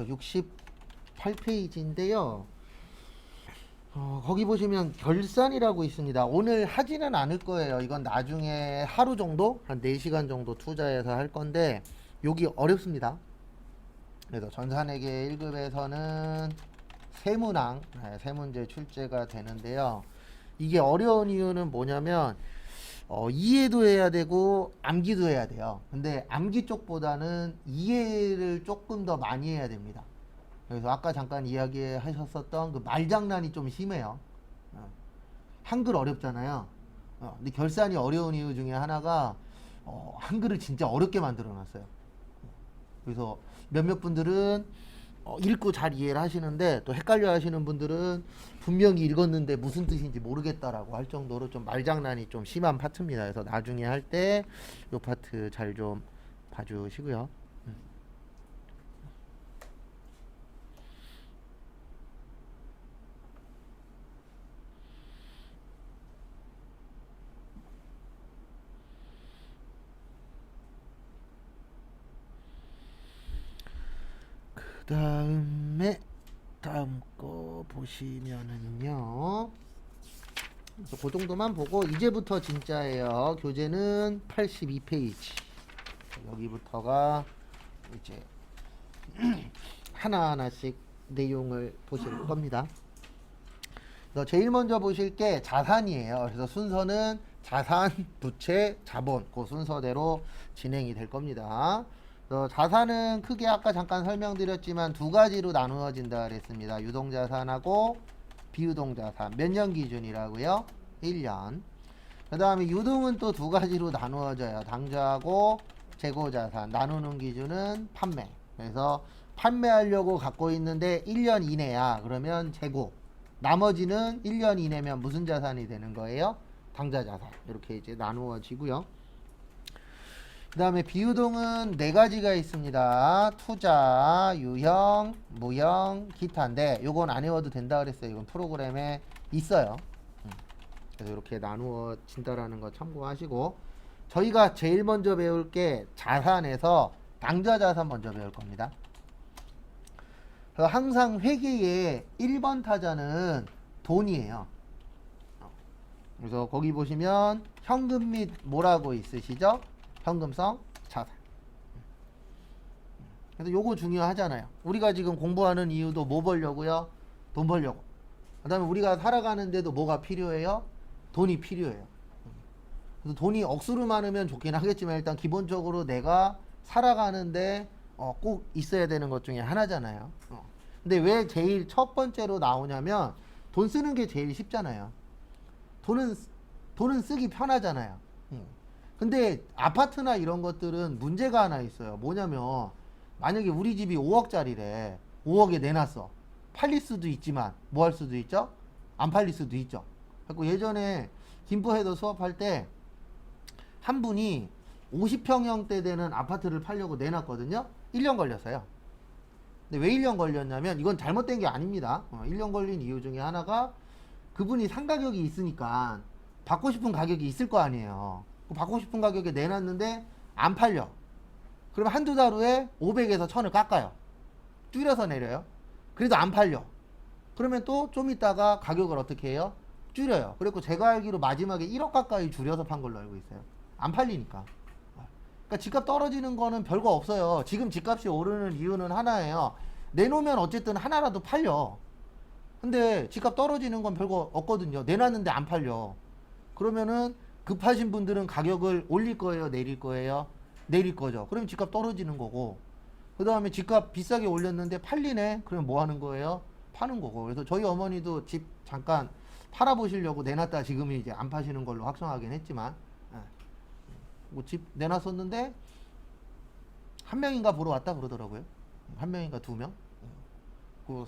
그래서 68페이지인데요. 거기 보시면 결산이라고 있습니다. 오늘 하지는 않을 거예요. 이건 나중에 하루 정도, 한 4시간 정도 투자해서 할 건데, 여기 어렵습니다. 그래서 전산회계 1급에서는 세문항, 세 문제 출제가 되는데요. 이게 어려운 이유는 뭐냐면, 이해도 해야 되고 암기도 해야 돼요. 근데 암기 쪽보다는 이해를 조금 더 많이 해야 됩니다. 그래서 아까 잠깐 이야기하셨었던 그 말장난이 좀 심해요. 한글 어렵잖아요. 근데 결산이 어려운 이유 중에 하나가 한글을 진짜 어렵게 만들어 놨어요. 그래서 몇몇 분들은 읽고 잘 이해를 하시는데, 또 헷갈려 하시는 분들은 분명히 읽었는데 무슨 뜻인지 모르겠다라고 할 정도로 좀 말장난이 좀 심한 파트입니다. 그래서 나중에 할 때 이 파트 잘 좀 봐주시고요. 그 다음에 다음 거 보시면은요, 그래서 그 정도만 보고 이제부터 진짜예요. 교재는 82페이지. 여기부터가 이제 하나하나씩 내용을 보실 겁니다. 그래서 제일 먼저 보실 게 자산이에요. 그래서 순서는 자산, 부채, 자본, 그 순서대로 진행이 될 겁니다. 자산은 크게 아까 잠깐 설명드렸지만 두 가지로 나누어진다 그랬습니다. 유동자산하고 비유동자산. 몇 년 기준이라고요? 1년. 그 다음에 유동은 또 두 가지로 나누어져요. 당좌하고 재고자산. 나누는 기준은 판매. 그래서 판매하려고 갖고 있는데 1년 이내야. 그러면 재고. 나머지는 1년 이내면 무슨 자산이 되는 거예요? 당좌자산. 이렇게 이제 나누어지고요. 그 다음에 비유동은 네 가지가 있습니다. 투자, 유형, 무형, 기타인데 요건 안 외워도 된다 그랬어요. 이건 프로그램에 있어요. 그래서 이렇게 나누어진다라는 거 참고하시고, 저희가 제일 먼저 배울 게 자산에서 당좌자산 먼저 배울 겁니다. 그래서 항상 회계의 1번 타자는 돈이에요. 그래서 거기 보시면 현금 및 뭐라고 있으시죠? 현금성 자산. 그래서 요거 중요하잖아요. 우리가 지금 공부하는 이유도 뭐 벌려고요? 돈 벌려고. 그 다음에 우리가 살아가는데도 뭐가 필요해요? 돈이 필요해요. 그래서 돈이 억수로 많으면 좋긴 하겠지만 일단 기본적으로 내가 살아가는데 꼭 있어야 되는 것 중에 하나잖아요. 근데 왜 제일 첫 번째로 나오냐면 돈 쓰는 게 제일 쉽잖아요. 돈은 쓰기 편하잖아요. 근데 아파트나 이런 것들은 문제가 하나 있어요. 뭐냐면 만약에 우리 집이 5억짜리래. 5억에 내놨어. 팔릴 수도 있지만 뭐 할 수도 있죠? 안 팔릴 수도 있죠. 그래서 예전에 김포에도 수업할 때 한 분이 50평형대 되는 아파트를 팔려고 내놨거든요. 1년 걸렸어요. 근데 왜 1년 걸렸냐면 이건 잘못된 게 아닙니다. 1년 걸린 이유 중에 하나가 그분이 상가격이 있으니까 받고 싶은 가격이 있을 거 아니에요. 받고 싶은 가격에 내놨는데 안 팔려. 그러면 한두 달 후에 500에서 1000을 깎아요. 줄여서 내려요. 그래도 안 팔려. 그러면 또 좀 있다가 가격을 어떻게 해요? 줄여요. 그리고 제가 알기로 마지막에 1억 가까이 줄여서 판 걸로 알고 있어요. 안 팔리니까. 그러니까 집값 떨어지는 거는 별거 없어요. 지금 집값이 오르는 이유는 하나예요. 내놓으면 어쨌든 하나라도 팔려. 근데 집값 떨어지는 건 별거 없거든요. 내놨는데 안 팔려. 그러면은 급하신 분들은 가격을 올릴 거예요? 내릴 거예요? 내릴 거죠. 그러면 집값 떨어지는 거고, 그 다음에 집값 비싸게 올렸는데 팔리네? 그러면 뭐 하는 거예요? 파는 거고. 그래서 저희 어머니도 집 잠깐 팔아보시려고 내놨다 지금은 이제 안 파시는 걸로 확정하긴 했지만, 뭐 집 내놨었는데 한 명인가 보러 왔다 그러더라고요. 한 명인가 두 명?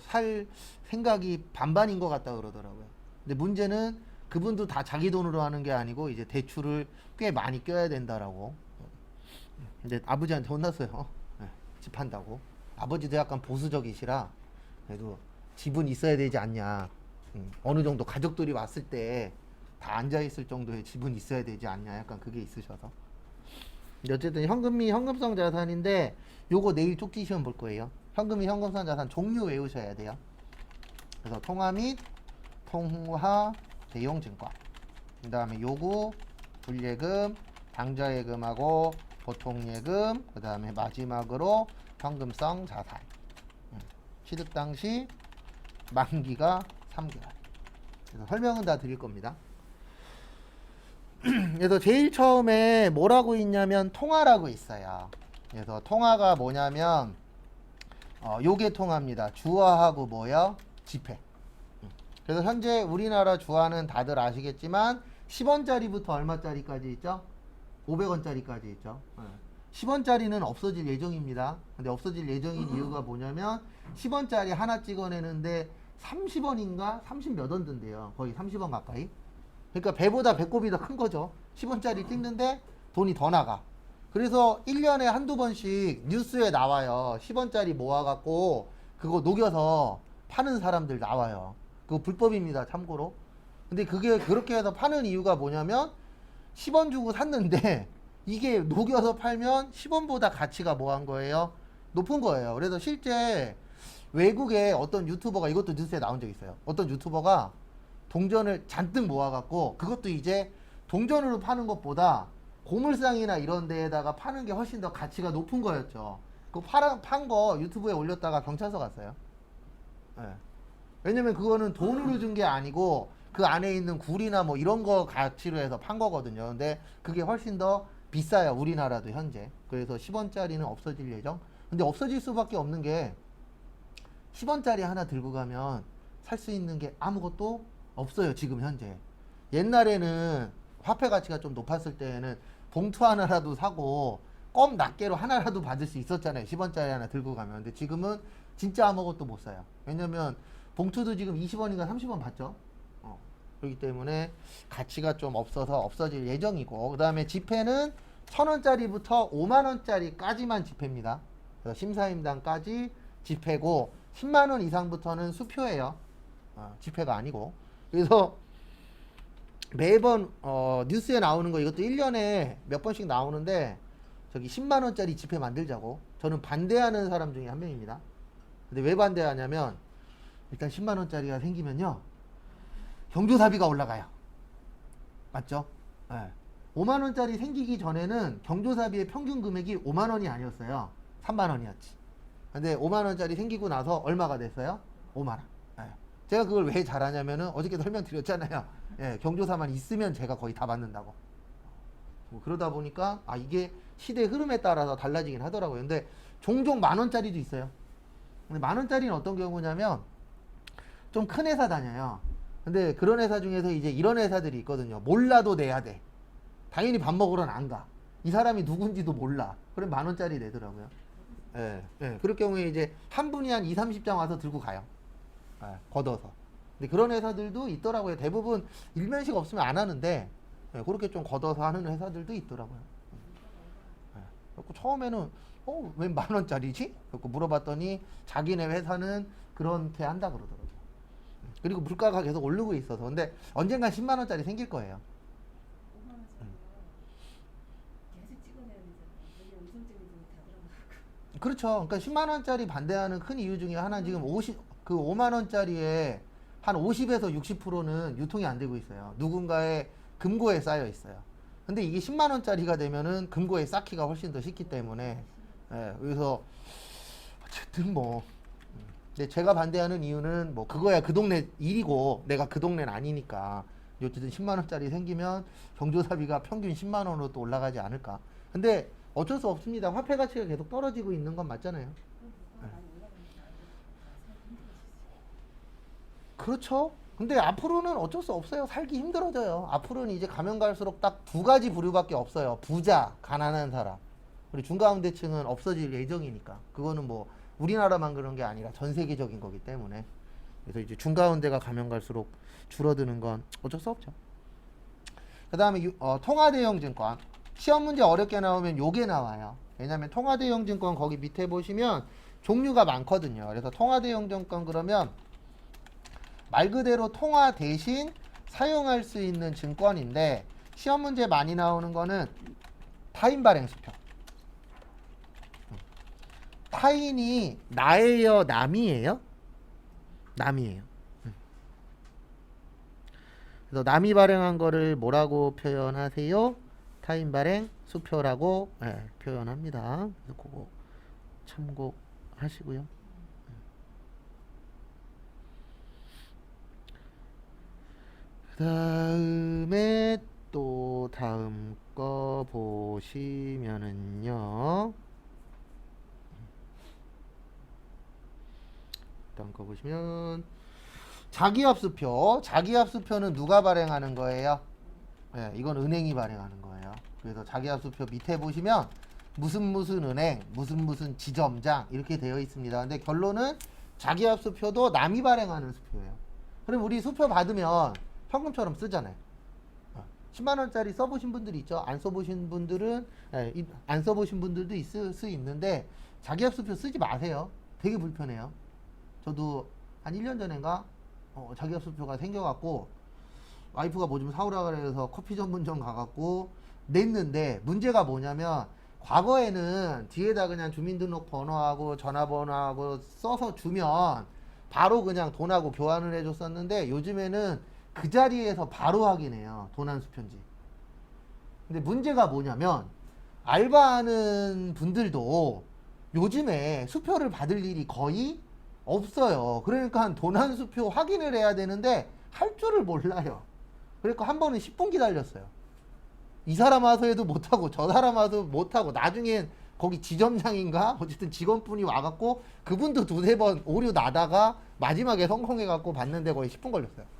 살 생각이 반반인 것 같다 그러더라고요. 근데 문제는 그분도 다 자기 돈으로 하는 게 아니고 이제 대출을 꽤 많이 껴야 된다라고. 근데 아버지한테 혼났어요. 집 한다고. 아버지도 약간 보수적이시라 그래도 집은 있어야 되지 않냐. 어느 정도 가족들이 왔을 때 다 앉아있을 정도의 집은 있어야 되지 않냐. 약간 그게 있으셔서. 근데 어쨌든 현금이 현금성 자산인데 요거 내일 쪽지 시험 볼 거예요. 현금 및 현금성 자산 종류 외우셔야 돼요. 그래서 통화 및 통화 대용증권, 그 다음에 요구, 불예금, 당좌예금하고 보통예금, 그 다음에 마지막으로 현금성 자산. 취득 당시 만기가 3개월. 그래서 설명은 다 드릴 겁니다. 그래서 제일 처음에 뭐라고 있냐면 통화라고 있어요. 그래서 통화가 뭐냐면 요게 통화입니다. 주화하고 뭐요? 지폐. 그래서 현재 우리나라 주화는 다들 아시겠지만 10원짜리부터 얼마짜리까지 있죠? 500원짜리까지 있죠. 10원짜리는 없어질 예정입니다. 근데 없어질 예정인 이유가 뭐냐면 10원짜리 하나 찍어내는데 30원인가 30몇 원 든대요. 거의 30원 가까이. 그러니까 배보다 배꼽이 더 큰 거죠. 10원짜리 찍는데 돈이 더 나가. 그래서 1년에 한두 번씩 뉴스에 나와요. 10원짜리 모아갖고 그거 녹여서 파는 사람들 나와요. 그거 불법입니다, 참고로. 근데 그게 그렇게 해서 파는 이유가 뭐냐면 10원 주고 샀는데 이게 녹여서 팔면 10원보다 가치가 뭐 한 거예요? 높은 거예요. 그래서 실제 외국에 어떤 유튜버가, 이것도 뉴스에 나온 적 있어요. 어떤 유튜버가 동전을 잔뜩 모아갖고 그것도 이제 동전으로 파는 것보다 고물상이나 이런 데에다가 파는 게 훨씬 더 가치가 높은 거였죠. 그 판 거 유튜브에 올렸다가 경찰서 갔어요. 네. 왜냐면 그거는 돈으로 준 게 아니고 그 안에 있는 굴이나 뭐 이런 거 가치로 해서 판 거거든요. 근데 그게 훨씬 더 비싸요, 우리나라도 현재. 그래서 10원짜리는 없어질 예정. 근데 없어질 수밖에 없는 게 10원짜리 하나 들고 가면 살 수 있는 게 아무것도 없어요, 지금 현재. 옛날에는 화폐 가치가 좀 높았을 때에는 봉투 하나라도 사고 껌 낱개로 하나라도 받을 수 있었잖아요, 10원짜리 하나 들고 가면. 근데 지금은 진짜 아무것도 못 사요. 왜냐면 봉투도 지금 20원인가 30원 받죠. 그렇기 때문에 가치가 좀 없어서 없어질 예정이고, 그 다음에 지폐는 1000원짜리부터 5만원짜리까지만 지폐입니다. 그래서 심사임당까지 지폐고 10만원 이상부터는 수표예요. 지폐가 아니고. 그래서 매번 뉴스에 나오는 거, 이것도 1년에 몇 번씩 나오는데, 저기 10만원짜리 지폐 만들자고 저는 반대하는 사람 중에 한 명입니다. 근데 왜 반대하냐면, 일단 10만원짜리가 생기면요, 경조사비가 올라가요. 맞죠? 네. 5만원짜리 생기기 전에는 경조사비의 평균 금액이 5만원이 아니었어요. 3만원이었지. 근데 5만원짜리 생기고 나서 얼마가 됐어요? 5만원. 네. 제가 그걸 왜 잘하냐면은 어저께 설명드렸잖아요. 예, 경조사만 있으면 제가 거의 다 받는다고. 뭐 그러다 보니까 이게 시대 흐름에 따라서 달라지긴 하더라고요. 근데 종종 만원짜리도 있어요. 근데 만원짜리는 어떤 경우냐면 좀 큰 회사 다녀요. 근데 그런 회사 중에서 이제 이런 회사들이 있거든요. 몰라도 내야 돼. 당연히 밥 먹으러는 안 가. 이 사람이 누군지도 몰라. 그럼 만원짜리 내더라고요. 예, 예. 그럴 경우에 이제 한 분이 한 2, 30장 와서 들고 가요. 예, 걷어서. 근데 그런 회사들도 있더라고요. 대부분 일면식 없으면 안 하는데, 예, 그렇게 좀 걷어서 하는 회사들도 있더라고요. 예. 그래서 처음에는 왜 만원짜리지? 그래서 물어봤더니 자기네 회사는 그렇게 한다 그러더라고요. 그리고 물가가 계속 오르고 있어서. 근데 언젠간 10만원짜리 생길 거예요. 5만 원짜리 계속 찍어내야 되잖아요. 여기 음성적인 돈이 다 들어가고. 그렇죠. 그러니까 10만원짜리 반대하는 큰 이유 중에 하나, 지금 50, 그 5만원짜리에 한 50에서 60%는 유통이 안 되고 있어요. 누군가의 금고에 쌓여 있어요. 근데 이게 10만원짜리가 되면은 금고에 쌓기가 훨씬 더 쉽기 때문에, 예, 그래서 어쨌든 뭐, 근데 제가 반대하는 이유는 뭐 그거야 그 동네 일이고 내가 그 동네는 아니니까. 어쨌든 10만원짜리 생기면 경조사비가 평균 10만원으로 또 올라가지 않을까. 근데 어쩔 수 없습니다. 화폐 가치가 계속 떨어지고 있는 건 맞잖아요. 네. 그렇죠. 근데 앞으로는 어쩔 수 없어요. 살기 힘들어져요. 앞으로는 이제 가면 갈수록 딱 두 가지 부류밖에 없어요. 부자, 가난한 사람. 그리고 중가운데층은 없어질 예정이니까. 그거는 뭐 우리나라만 그런 게 아니라 전 세계적인 거기 때문에. 그래서 이제 중가운데가 가면 갈수록 줄어드는 건 어쩔 수 없죠. 그 다음에 통화대형 증권. 시험 문제 어렵게 나오면 요게 나와요. 왜냐면 통화대형 증권 거기 밑에 보시면 종류가 많거든요. 그래서 통화대형 증권 그러면 말 그대로 통화 대신 사용할 수 있는 증권인데, 시험 문제 많이 나오는 거는 타인 발행 수표. 타인이 나예요, 남이에요? 남이에요. 그래서 남이 발행한 거를 뭐라고 표현하세요? 타인 발행 수표라고 표현합니다. 그래서 그거 참고하시고요. 그 다음에 또 다음 거 보시면은요. 다음 거 보시면 자기합수표. 자기합수표는 누가 발행하는 거예요? 네, 이건 은행이 발행하는 거예요. 그래서 자기합수표 밑에 보시면 무슨 은행, 무슨 지점장 이렇게 되어 있습니다. 근데 결론은 자기합수표도 남이 발행하는 수표예요. 그럼 우리 수표 받으면 현금처럼 쓰잖아요. 10만 원짜리 써보신 분들이 있죠. 안 써보신 분들은 안 써보신 분들도 있을 수 있는데 자기합수표 쓰지 마세요. 되게 불편해요. 저도 한 1년 전인가 자기합수표가 생겨갖고 와이프가 뭐 좀 사오라 그래서 커피 전문점 가갖고 냈는데 문제가 뭐냐면 과거에는 뒤에다 그냥 주민등록번호하고 전화번호하고 써서 주면 바로 그냥 돈하고 교환을 해줬었는데 요즘에는 그 자리에서 바로 확인해요. 도난 수표인지. 근데 문제가 뭐냐면 알바하는 분들도 요즘에 수표를 받을 일이 거의 없어요. 그러니까 도난 수표 확인을 해야 되는데 할 줄을 몰라요. 그러니까 한 번은 10분 기다렸어요. 이 사람 와서 해도 못하고 저 사람 와서 못하고 나중엔 거기 지점장인가 어쨌든 직원분이 와갖고 그분도 두세 번 오류 나다가 마지막에 성공해갖고 봤는데 거의 10분 걸렸어요.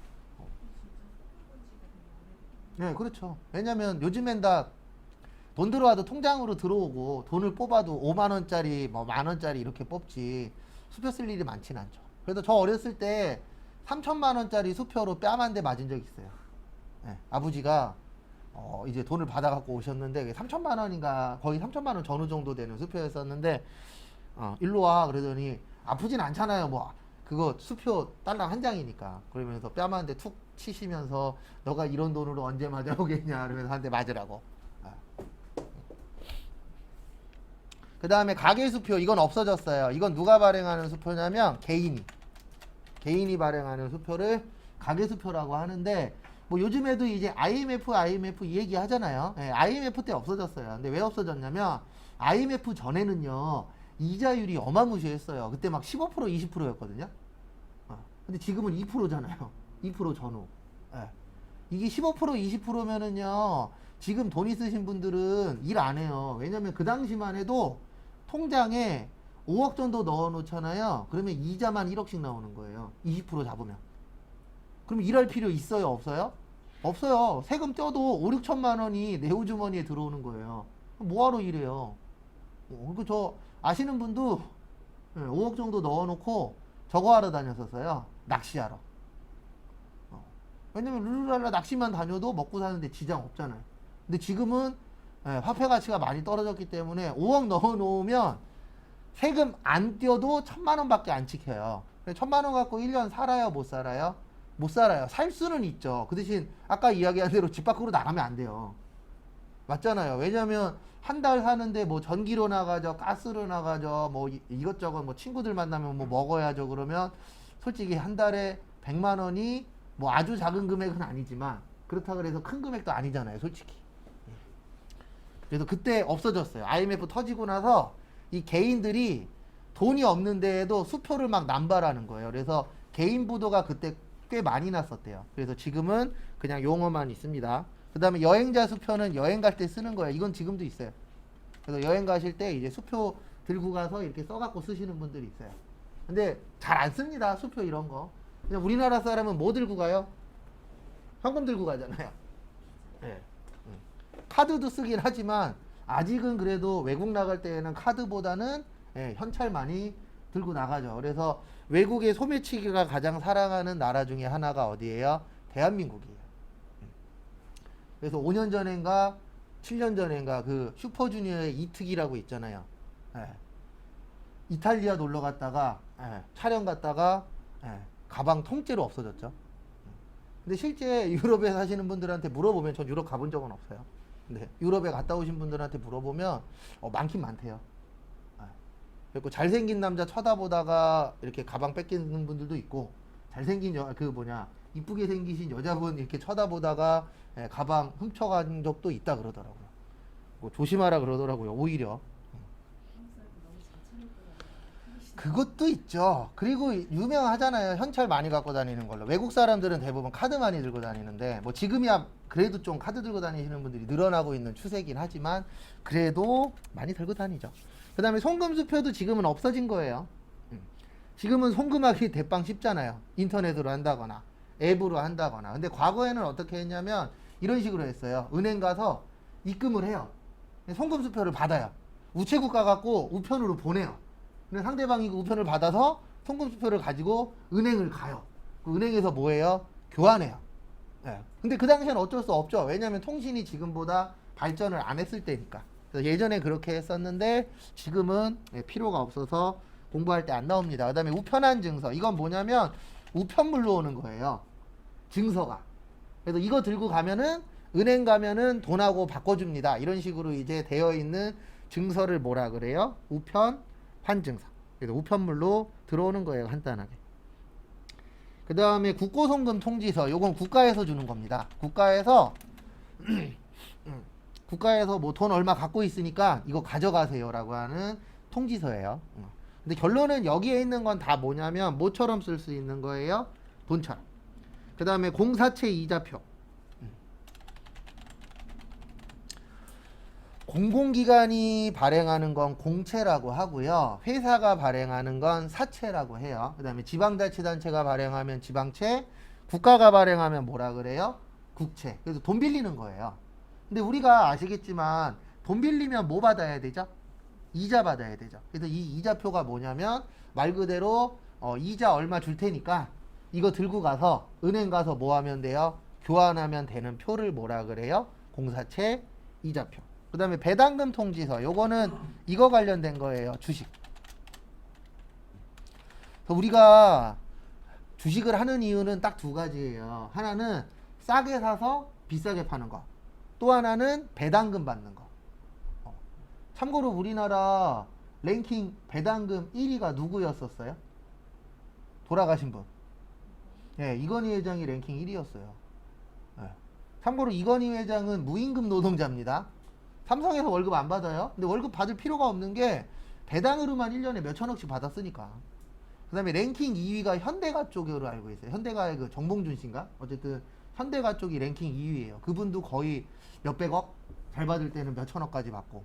네, 그렇죠. 왜냐면 요즘엔 다 돈 들어와도 통장으로 들어오고 돈을 뽑아도 5만 원짜리 뭐 만 원짜리 이렇게 뽑지 수표 쓸 일이 많진 않죠. 그래도 저 어렸을 때 3천만 원짜리 수표로 뺨 한 대 맞은 적 있어요. 네, 아버지가 이제 돈을 받아갖고 오셨는데 3천만 원인가 거의 3천만 원 전후 정도 되는 수표였었는데 일로 와 그러더니 아프진 않잖아요. 뭐 그거 수표 딸랑 한 장이니까 그러면서 뺨 한 대 툭 치시면서 너가 이런 돈으로 언제 맞아오겠냐 그러면서 한 대 맞으라고. 그 다음에 가계수표 이건 없어졌어요. 이건 누가 발행하는 수표냐면 개인이 발행하는 수표를 가계수표라고 하는데 뭐 요즘에도 이제 IMF 이 얘기 하잖아요. IMF 때 없어졌어요. 근데 왜 없어졌냐면 IMF 전에는요 이자율이 어마무시했어요. 그때 막 15% 20%였거든요. 근데 지금은 2%잖아요. 2% 전후. 이게 15% 20%면은요 지금 돈 있으신 분들은 일 안 해요. 왜냐면 그 당시만 해도 통장에 5억 정도 넣어 놓잖아요. 그러면 이자만 1억씩 나오는 거예요. 20% 잡으면. 그럼 일할 필요 있어요? 없어요? 없어요. 세금 떼도 5, 6천만 원이 내 호주머니에 들어오는 거예요. 뭐하러 일해요? 저 아시는 분도 5억 정도 넣어놓고 저거 하러 다녔었어요. 낚시하러. 왜냐면 룰루랄라 낚시만 다녀도 먹고 사는데 지장 없잖아요. 근데 지금은 화폐 가치가 많이 떨어졌기 때문에 5억 넣어놓으면 세금 안 떼도 1,000만 원밖에 안 찍혀요. 1,000만 원 갖고 1년 살아요? 못 살아요? 못 살아요. 살 수는 있죠. 그 대신 아까 이야기한 대로 집 밖으로 나가면 안 돼요. 맞잖아요. 왜냐면 한 달 사는데 뭐 전기료 나가죠, 가스료 나가죠, 뭐 이것저것 뭐 친구들 만나면 뭐 먹어야죠. 그러면 솔직히 한 달에 100만 원이 뭐 아주 작은 금액은 아니지만 그렇다고 해서 큰 금액도 아니잖아요. 솔직히. 그래서 그때 없어졌어요. IMF 터지고 나서 이 개인들이 돈이 없는데도 수표를 막 남발하는 거예요. 그래서 개인 부도가 그때 꽤 많이 났었대요. 그래서 지금은 그냥 용어만 있습니다. 그 다음에 여행자 수표는 여행 갈 때 쓰는 거예요. 이건 지금도 있어요. 그래서 여행 가실 때 이제 수표 들고 가서 이렇게 써갖고 쓰시는 분들이 있어요. 근데 잘 안 씁니다. 수표 이런 거. 그냥 우리나라 사람은 뭐 들고 가요? 현금 들고 가잖아요. 네. 카드도 쓰긴 하지만 아직은 그래도 외국 나갈 때에는 카드보다는 현찰 많이 들고 나가죠. 그래서 외국의 소매치기가 가장 사랑하는 나라 중에 하나가 어디예요? 대한민국이에요. 그래서 5년 전인가 7년 전인가 그 슈퍼주니어의 이특이라고 있잖아요. 이탈리아 놀러 갔다가 촬영 갔다가 가방 통째로 없어졌죠. 근데 실제 유럽에 사시는 분들한테 물어보면 전 유럽 가본 적은 없어요. 근데 유럽에 갔다 오신 분들한테 물어보면 많긴 많대요. 그리고 잘생긴 남자 쳐다보다가 이렇게 가방 뺏기는 분들도 있고, 잘생긴 이쁘게 생기신 여자분 이렇게 쳐다보다가 가방 훔쳐간 적도 있다 그러더라고요. 뭐 조심하라 그러더라고요. 오히려. 한국사람들 너무 잘 차렸더라고요. 그것도 있죠. 그리고 유명하잖아요. 현찰 많이 갖고 다니는 걸로. 외국 사람들은 대부분 카드 많이 들고 다니는데, 뭐 지금이야 그래도 좀 카드 들고 다니시는 분들이 늘어나고 있는 추세긴 하지만 그래도 많이 들고 다니죠. 그 다음에 송금수표도 지금은 없어진 거예요. 지금은 송금하기 대빵 쉽잖아요. 인터넷으로 한다거나 앱으로 한다거나. 근데 과거에는 어떻게 했냐면 이런 식으로 했어요. 은행 가서 입금을 해요. 송금수표를 받아요. 우체국 가갖고 우편으로 보내요. 근데 상대방이 그 우편을 받아서 송금수표를 가지고 은행을 가요. 그 은행에서 뭐해요? 교환해요. 예. 근데 그 당시에는 어쩔 수 없죠. 왜냐하면 통신이 지금보다 발전을 안 했을 때니까. 그래서 예전에 그렇게 했었는데 지금은 필요가 없어서 공부할 때 안 나옵니다. 그 다음에 우편한 증서. 이건 뭐냐면 우편물로 오는 거예요. 증서가. 그래서 이거 들고 가면은 은행 가면은 돈하고 바꿔줍니다. 이런 식으로 이제 되어 있는 증서를 뭐라 그래요? 우편 환증서. 그래서 우편물로 들어오는 거예요. 간단하게. 그 다음에 국고송금 통지서. 요건 국가에서 주는 겁니다. 국가에서 뭐 돈 얼마 갖고 있으니까 이거 가져가세요 라고 하는 통지서예요. 근데 결론은 여기에 있는 건 다 뭐냐면 뭐처럼 쓸 수 있는 거예요? 돈처럼. 그 다음에 공사채 이자표. 공공기관이 발행하는 건 공채라고 하고요. 회사가 발행하는 건 사채라고 해요. 그 다음에 지방자치단체가 발행하면 지방채, 국가가 발행하면 뭐라 그래요? 국채. 그래서 돈 빌리는 거예요. 근데 우리가 아시겠지만 돈 빌리면 뭐 받아야 되죠? 이자 받아야 되죠. 그래서 이 이자표가 뭐냐면 말 그대로 이자 얼마 줄 테니까 이거 들고 가서 은행 가서 뭐 하면 돼요? 교환하면 되는 표를 뭐라 그래요? 공사채 이자표. 그 다음에 배당금 통지서. 요거는 이거 관련된 거예요. 주식. 그래서 우리가 주식을 하는 이유는 딱 두 가지예요. 하나는 싸게 사서 비싸게 파는 거. 또 하나는 배당금 받는 거. 참고로 우리나라 랭킹 배당금 1위가 누구였었어요? 돌아가신 분. 예, 이건희 회장이 랭킹 1위였어요. 예. 참고로 이건희 회장은 무임금 노동자입니다. 삼성에서 월급 안 받아요. 근데 월급 받을 필요가 없는 게 배당으로만 1년에 몇 천억씩 받았으니까. 그 다음에 랭킹 2위가 현대가 쪽으로 알고 있어요. 현대가의 그 정봉준 씨인가? 어쨌든 현대가 쪽이 랭킹 2위예요. 그분도 거의 몇백억? 잘 받을 때는 몇 천억까지 받고.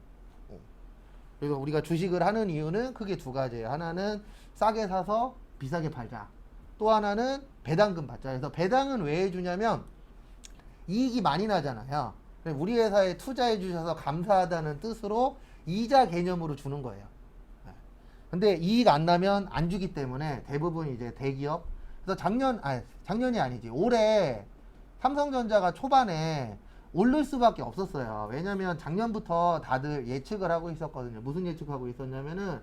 그래서 우리가 주식을 하는 이유는 크게 두 가지예요. 하나는 싸게 사서 비싸게 팔자. 또 하나는 배당금 받자. 그래서 배당은 왜 해주냐면 이익이 많이 나잖아요. 우리 회사에 투자해 주셔서 감사하다는 뜻으로 이자 개념으로 주는 거예요. 근데 이익 안 나면 안 주기 때문에 대부분 이제 대기업. 그래서 작년이 아니지. 올해 삼성전자가 초반에 오를 수밖에 없었어요. 왜냐면 작년부터 다들 예측을 하고 있었거든요. 무슨 예측하고 있었냐면은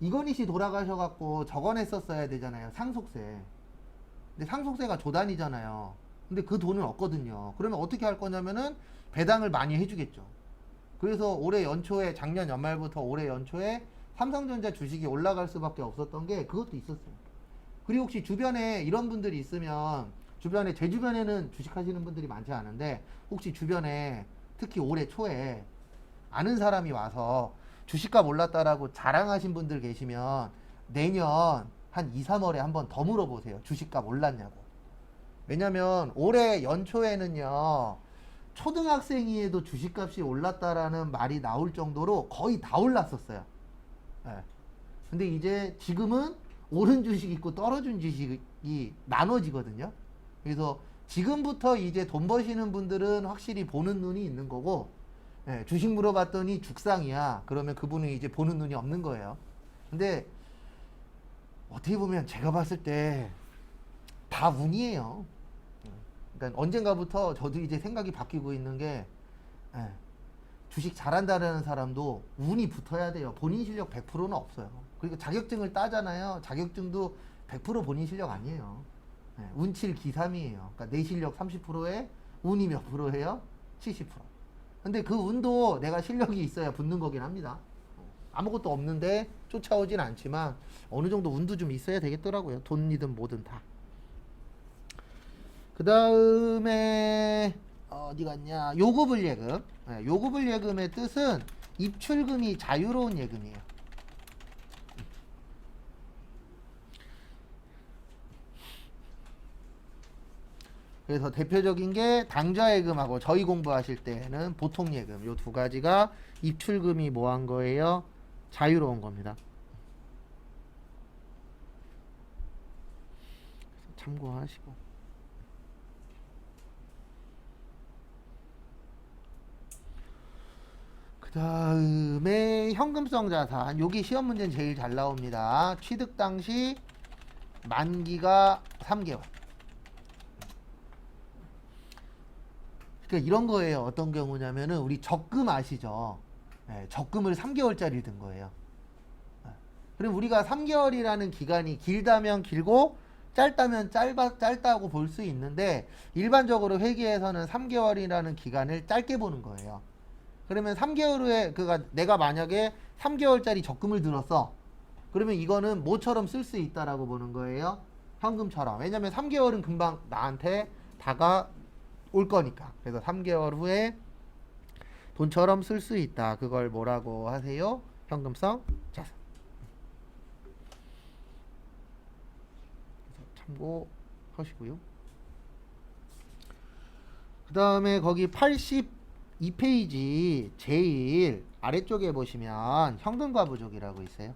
이건희 씨 돌아가셔갖고 적어냈었어야 되잖아요. 상속세. 근데 상속세가 조단이잖아요. 근데 그 돈은 없거든요. 그러면 어떻게 할 거냐면은 배당을 많이 해주겠죠. 그래서 올해 연초에, 작년 연말부터 올해 연초에 삼성전자 주식이 올라갈 수밖에 없었던 게 그것도 있었어요. 그리고 혹시 주변에 이런 분들이 있으면, 주변에, 제 주변에는 주식하시는 분들이 많지 않은데 혹시 주변에 특히 올해 초에 아는 사람이 와서 주식값 올랐다라고 자랑하신 분들 계시면 내년 한 2, 3월에 한번 더 물어보세요. 주식값 올랐냐고. 왜냐면 올해 연초에는요, 초등학생이에도 주식값이 올랐다라는 말이 나올 정도로 거의 다 올랐었어요. 네. 근데 이제 지금은 오른 주식 있고 떨어진 주식이 나눠지거든요. 그래서 지금부터 이제 돈 버시는 분들은 확실히 보는 눈이 있는 거고, 예, 주식 물어봤더니 죽상이야. 그러면 그분은 이제 보는 눈이 없는 거예요. 근데 어떻게 보면 제가 봤을 때 다 운이에요. 그러니까 언젠가부터 저도 이제 생각이 바뀌고 있는 게, 예, 주식 잘한다는 사람도 운이 붙어야 돼요. 본인 실력 100%는 없어요. 그리고 자격증을 따잖아요. 자격증도 100% 본인 실력 아니에요. 예, 운칠 기삼이에요. 그러니까 내 실력 30%에 운이 몇 프로예요? 70%. 근데 그 운도 내가 실력이 있어야 붙는 거긴 합니다. 아무것도 없는데 쫓아오진 않지만 어느 정도 운도 좀 있어야 되겠더라고요. 돈이든 뭐든 다. 그 다음에 어디 갔냐? 요구불 예금. 요구불 예금의 뜻은 입출금이 자유로운 예금이에요. 그래서 대표적인 게 당좌 예금하고 저희 공부하실 때는 보통 예금 요 두 가지가 입출금이 뭐 한 거예요? 자유로운 겁니다. 참고하시고. 그 다음에 현금성 자산. 여기 시험 문제는 제일 잘 나옵니다. 취득 당시 만기가 3개월. 그러니까 이런 거예요. 어떤 경우냐면은 우리 적금 아시죠? 네, 적금을 3개월짜리 든 거예요. 그럼 우리가 3개월이라는 기간이 길다면 길고 짧다면 짧다고 볼 수 있는데 일반적으로 회계에서는 3개월이라는 기간을 짧게 보는 거예요. 그러면 3개월 후에 내가 만약에 3개월짜리 적금을 들었어. 그러면 이거는 뭐처럼 쓸 수 있다라고 보는 거예요? 현금처럼. 왜냐면 3개월은 금방 나한테 다가올 거니까. 그래서 3개월 후에 돈처럼 쓸 수 있다. 그걸 뭐라고 하세요? 현금성 자산. 참고하시고요. 그 다음에 거기 82페이지 제일 아래쪽에 보시면 현금과부족이라고 있어요.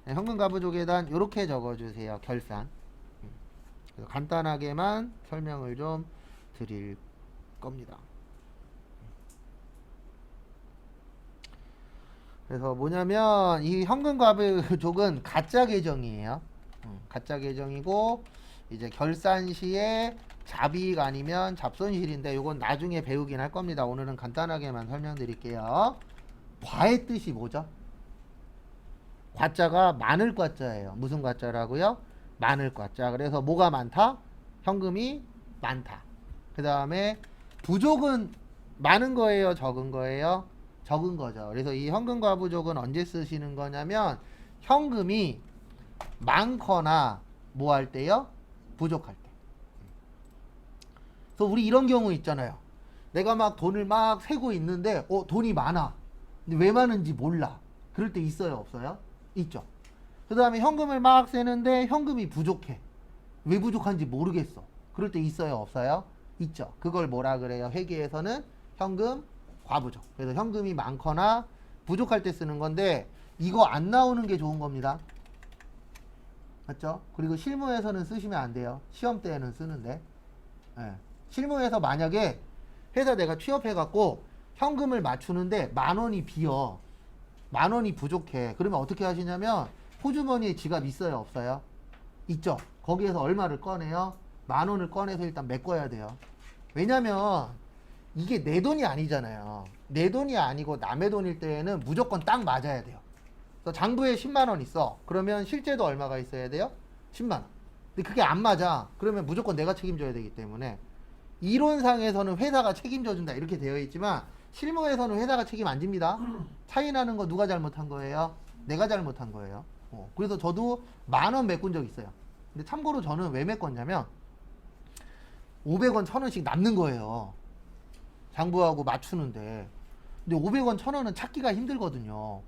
현금과부족에 대한 이렇게 적어주세요. 결산. 그래서 간단하게만 설명을 좀 드릴 겁니다. 그래서 뭐냐면 이 현금과부족은 가짜 계정이에요. 가짜 계정이고 이제 결산 시에 잡이익 아니면 잡손실인데 이건 나중에 배우긴 할 겁니다. 오늘은 간단하게만 설명드릴게요. 과의 뜻이 뭐죠? 과자가 많을 과자예요. 무슨 과자라고요? 많을 과자. 그래서 뭐가 많다? 현금이 많다. 그 다음에 부족은 많은 거예요? 적은 거예요? 적은 거죠. 그래서 이 현금과부족은 언제 쓰시는 거냐면 현금이 많거나 뭐 할 때요? 부족할 때. 그래서 우리 이런 경우 있잖아요. 내가 막 돈을 막 세고 있는데 돈이 많아. 근데 왜 많은지 몰라. 그럴 때 있어요? 없어요? 있죠. 그 다음에 현금을 막 세는데 현금이 부족해. 왜 부족한지 모르겠어. 그럴 때 있어요? 없어요? 있죠. 그걸 뭐라 그래요? 회계에서는 현금 과부족. 그래서 현금이 많거나 부족할 때 쓰는 건데 이거 안 나오는 게 좋은 겁니다. 맞죠? 그리고 실무에서는 쓰시면 안 돼요. 시험 때에는 쓰는데. 예. 실무에서 만약에 회사 내가 취업해갖고 현금을 맞추는데 10,000원이 비어. 10,000원이 부족해. 그러면 어떻게 하시냐면 호주머니에 지갑 있어요? 없어요? 있죠. 거기에서 얼마를 꺼내요? 10,000원을 꺼내서 일단 메꿔야 돼요. 왜냐면 이게 내 돈이 아니잖아요. 내 돈이 아니고 남의 돈일 때에는 무조건 딱 맞아야 돼요. 그래서 장부에 10만 원 있어. 그러면 실제도 얼마가 있어야 돼요? 10만 원. 근데 그게 안 맞아. 그러면 무조건 내가 책임져야 되기 때문에 이론상에서는 회사가 책임져 준다 이렇게 되어 있지만 실무에서는 회사가 책임 안 집니다. 차이 나는 거 누가 잘못한 거예요? 내가 잘못한 거예요. 그래서 저도 10,000원 메꾼 적 있어요. 근데 참고로 저는 왜 메꿨냐면 500원, 1,000원씩 남는 거예요. 장부하고 맞추는데. 근데 500원, 1,000원은 찾기가 힘들거든요.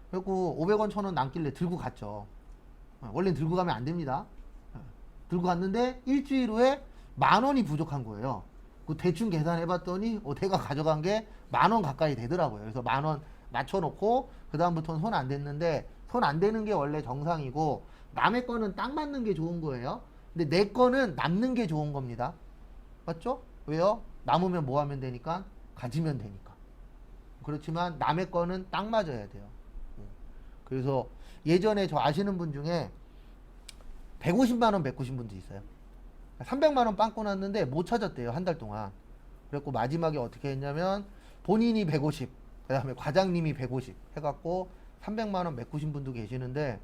그래갖고 500원, 1,000원 남길래 들고 갔죠. 원래는 들고 가면 안 됩니다. 들고 갔는데 일주일 후에 10,000원이 부족한 거예요. 그 대충 계산해봤더니 내가 가져간 게 10,000원 가까이 되더라고요. 그래서 10,000원 맞춰놓고 그 다음부터는 손 안 댔는데 손 안 대는 게 원래 정상이고 남의 거는 딱 맞는 게 좋은 거예요. 근데 내 거는 남는 게 좋은 겁니다. 맞죠? 왜요? 남으면 뭐 하면 되니까? 가지면 되니까. 그렇지만 남의 거는 딱 맞아야 돼요. 그래서 예전에 저 아시는 분 중에 150만 원 메꾸신 분도 있어요. 300만 원 빵꾸 났는데 못 찾았대요. 한 달 동안. 그래갖고 마지막에 어떻게 했냐면 본인이 150, 그 다음에 과장님이 150 해갖고 300만 원 메꾸신 분도 계시는데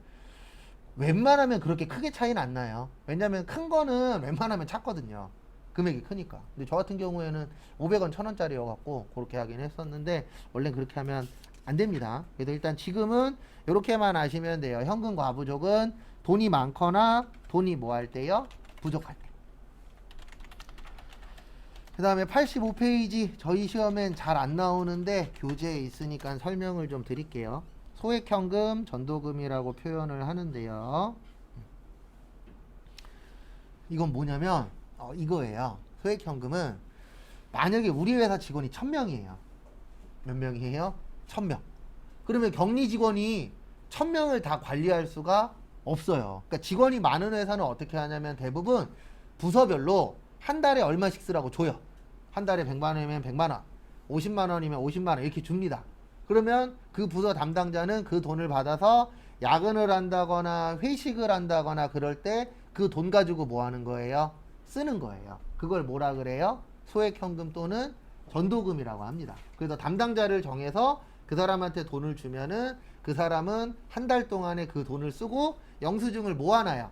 웬만하면 그렇게 크게 차이는 안 나요. 왜냐면 큰 거는 웬만하면 찾거든요. 금액이 크니까. 근데 저 같은 경우에는 500원, 1,000원짜리여갖고 그렇게 하긴 했었는데 원래 그렇게 하면 안 됩니다. 그래서 일단 지금은 이렇게만 아시면 돼요. 현금 과부족은 돈이 많거나 돈이 뭐 할 때요? 부족할 때. 그 다음에 85페이지 저희 시험엔 잘 안 나오는데 교재에 있으니까 설명을 좀 드릴게요. 소액현금, 전도금이라고 표현을 하는데요. 이건 뭐냐면 이거예요. 소액현금은 만약에 우리 회사 직원이 1000명이에요. 몇 명이에요? 1000명. 그러면 격리 직원이 1000명을 다 관리할 수가 없어요. 그러니까 직원이 많은 회사는 어떻게 하냐면 대부분 부서별로 한 달에 얼마씩 쓰라고 줘요. 한 달에 100만 원이면 100만 원, 50만 원이면 50만 원 이렇게 줍니다. 그러면 그 부서 담당자는 그 돈을 받아서 야근을 한다거나 회식을 한다거나 그럴 때 그 돈 가지고 뭐 하는 거예요? 쓰는 거예요. 그걸 뭐라 그래요? 소액현금 또는 전도금이라고 합니다. 그래서 담당자를 정해서 그 사람한테 돈을 주면은 그 사람은 한 달 동안에 그 돈을 쓰고 영수증을 모아놔요.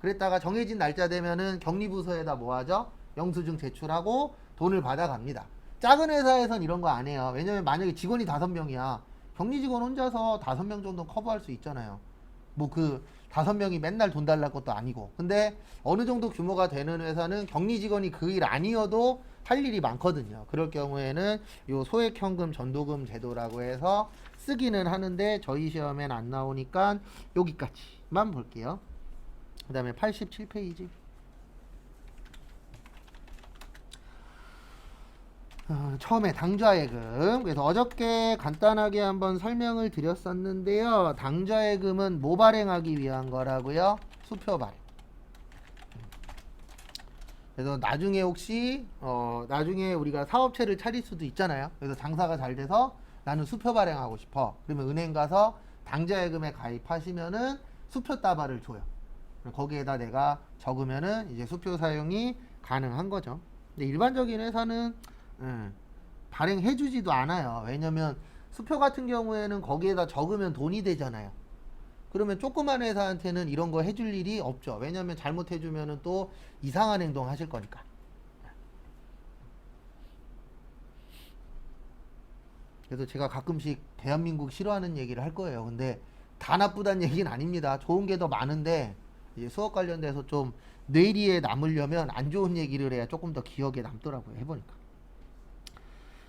그랬다가 정해진 날짜 되면은 격리부서에다 모아죠. 영수증 제출하고 돈을 받아갑니다. 작은 회사에선 이런 거 안 해요. 왜냐면 만약에 직원이 5명이야. 격리 직원 혼자서 5명 정도 커버할 수 있잖아요. 뭐 그 5명이 맨날 돈 달랄 것도 아니고. 근데 어느 정도 규모가 되는 회사는 격리 직원이 그 일 아니어도 할 일이 많거든요. 그럴 경우에는 요 소액현금 전도금 제도라고 해서 쓰기는 하는데 저희 시험엔 안 나오니까 여기까지만 볼게요. 그 다음에 87페이지. 처음에 당좌예금. 그래서 어저께 간단하게 한번 설명을 드렸었는데요. 당좌예금은 뭐 발행하기 위한 거라고요? 수표 발행. 그래서 나중에 혹시 나중에 우리가 사업체를 차릴 수도 있잖아요. 그래서 장사가 잘 돼서 나는 수표 발행하고 싶어. 그러면 은행 가서 당좌예금에 가입하시면은 수표 따발을 줘요. 거기에다 내가 적으면은 이제 수표 사용이 가능한 거죠. 근데 일반적인 회사는 발행해주지도 않아요. 왜냐면 수표 같은 경우에는 거기에다 적으면 돈이 되잖아요. 그러면 조그만 회사한테는 이런 거 해줄 일이 없죠. 왜냐면 잘못해주면은 또 이상한 행동 하실 거니까. 그래서 제가 가끔씩 대한민국 싫어하는 얘기를 할 거예요. 근데 다 나쁘다는 얘기는 아닙니다. 좋은 게 더 많은데 이제 수업 관련돼서 좀 뇌리에 남으려면 안 좋은 얘기를 해야 조금 더 기억에 남더라고요. 해보니까.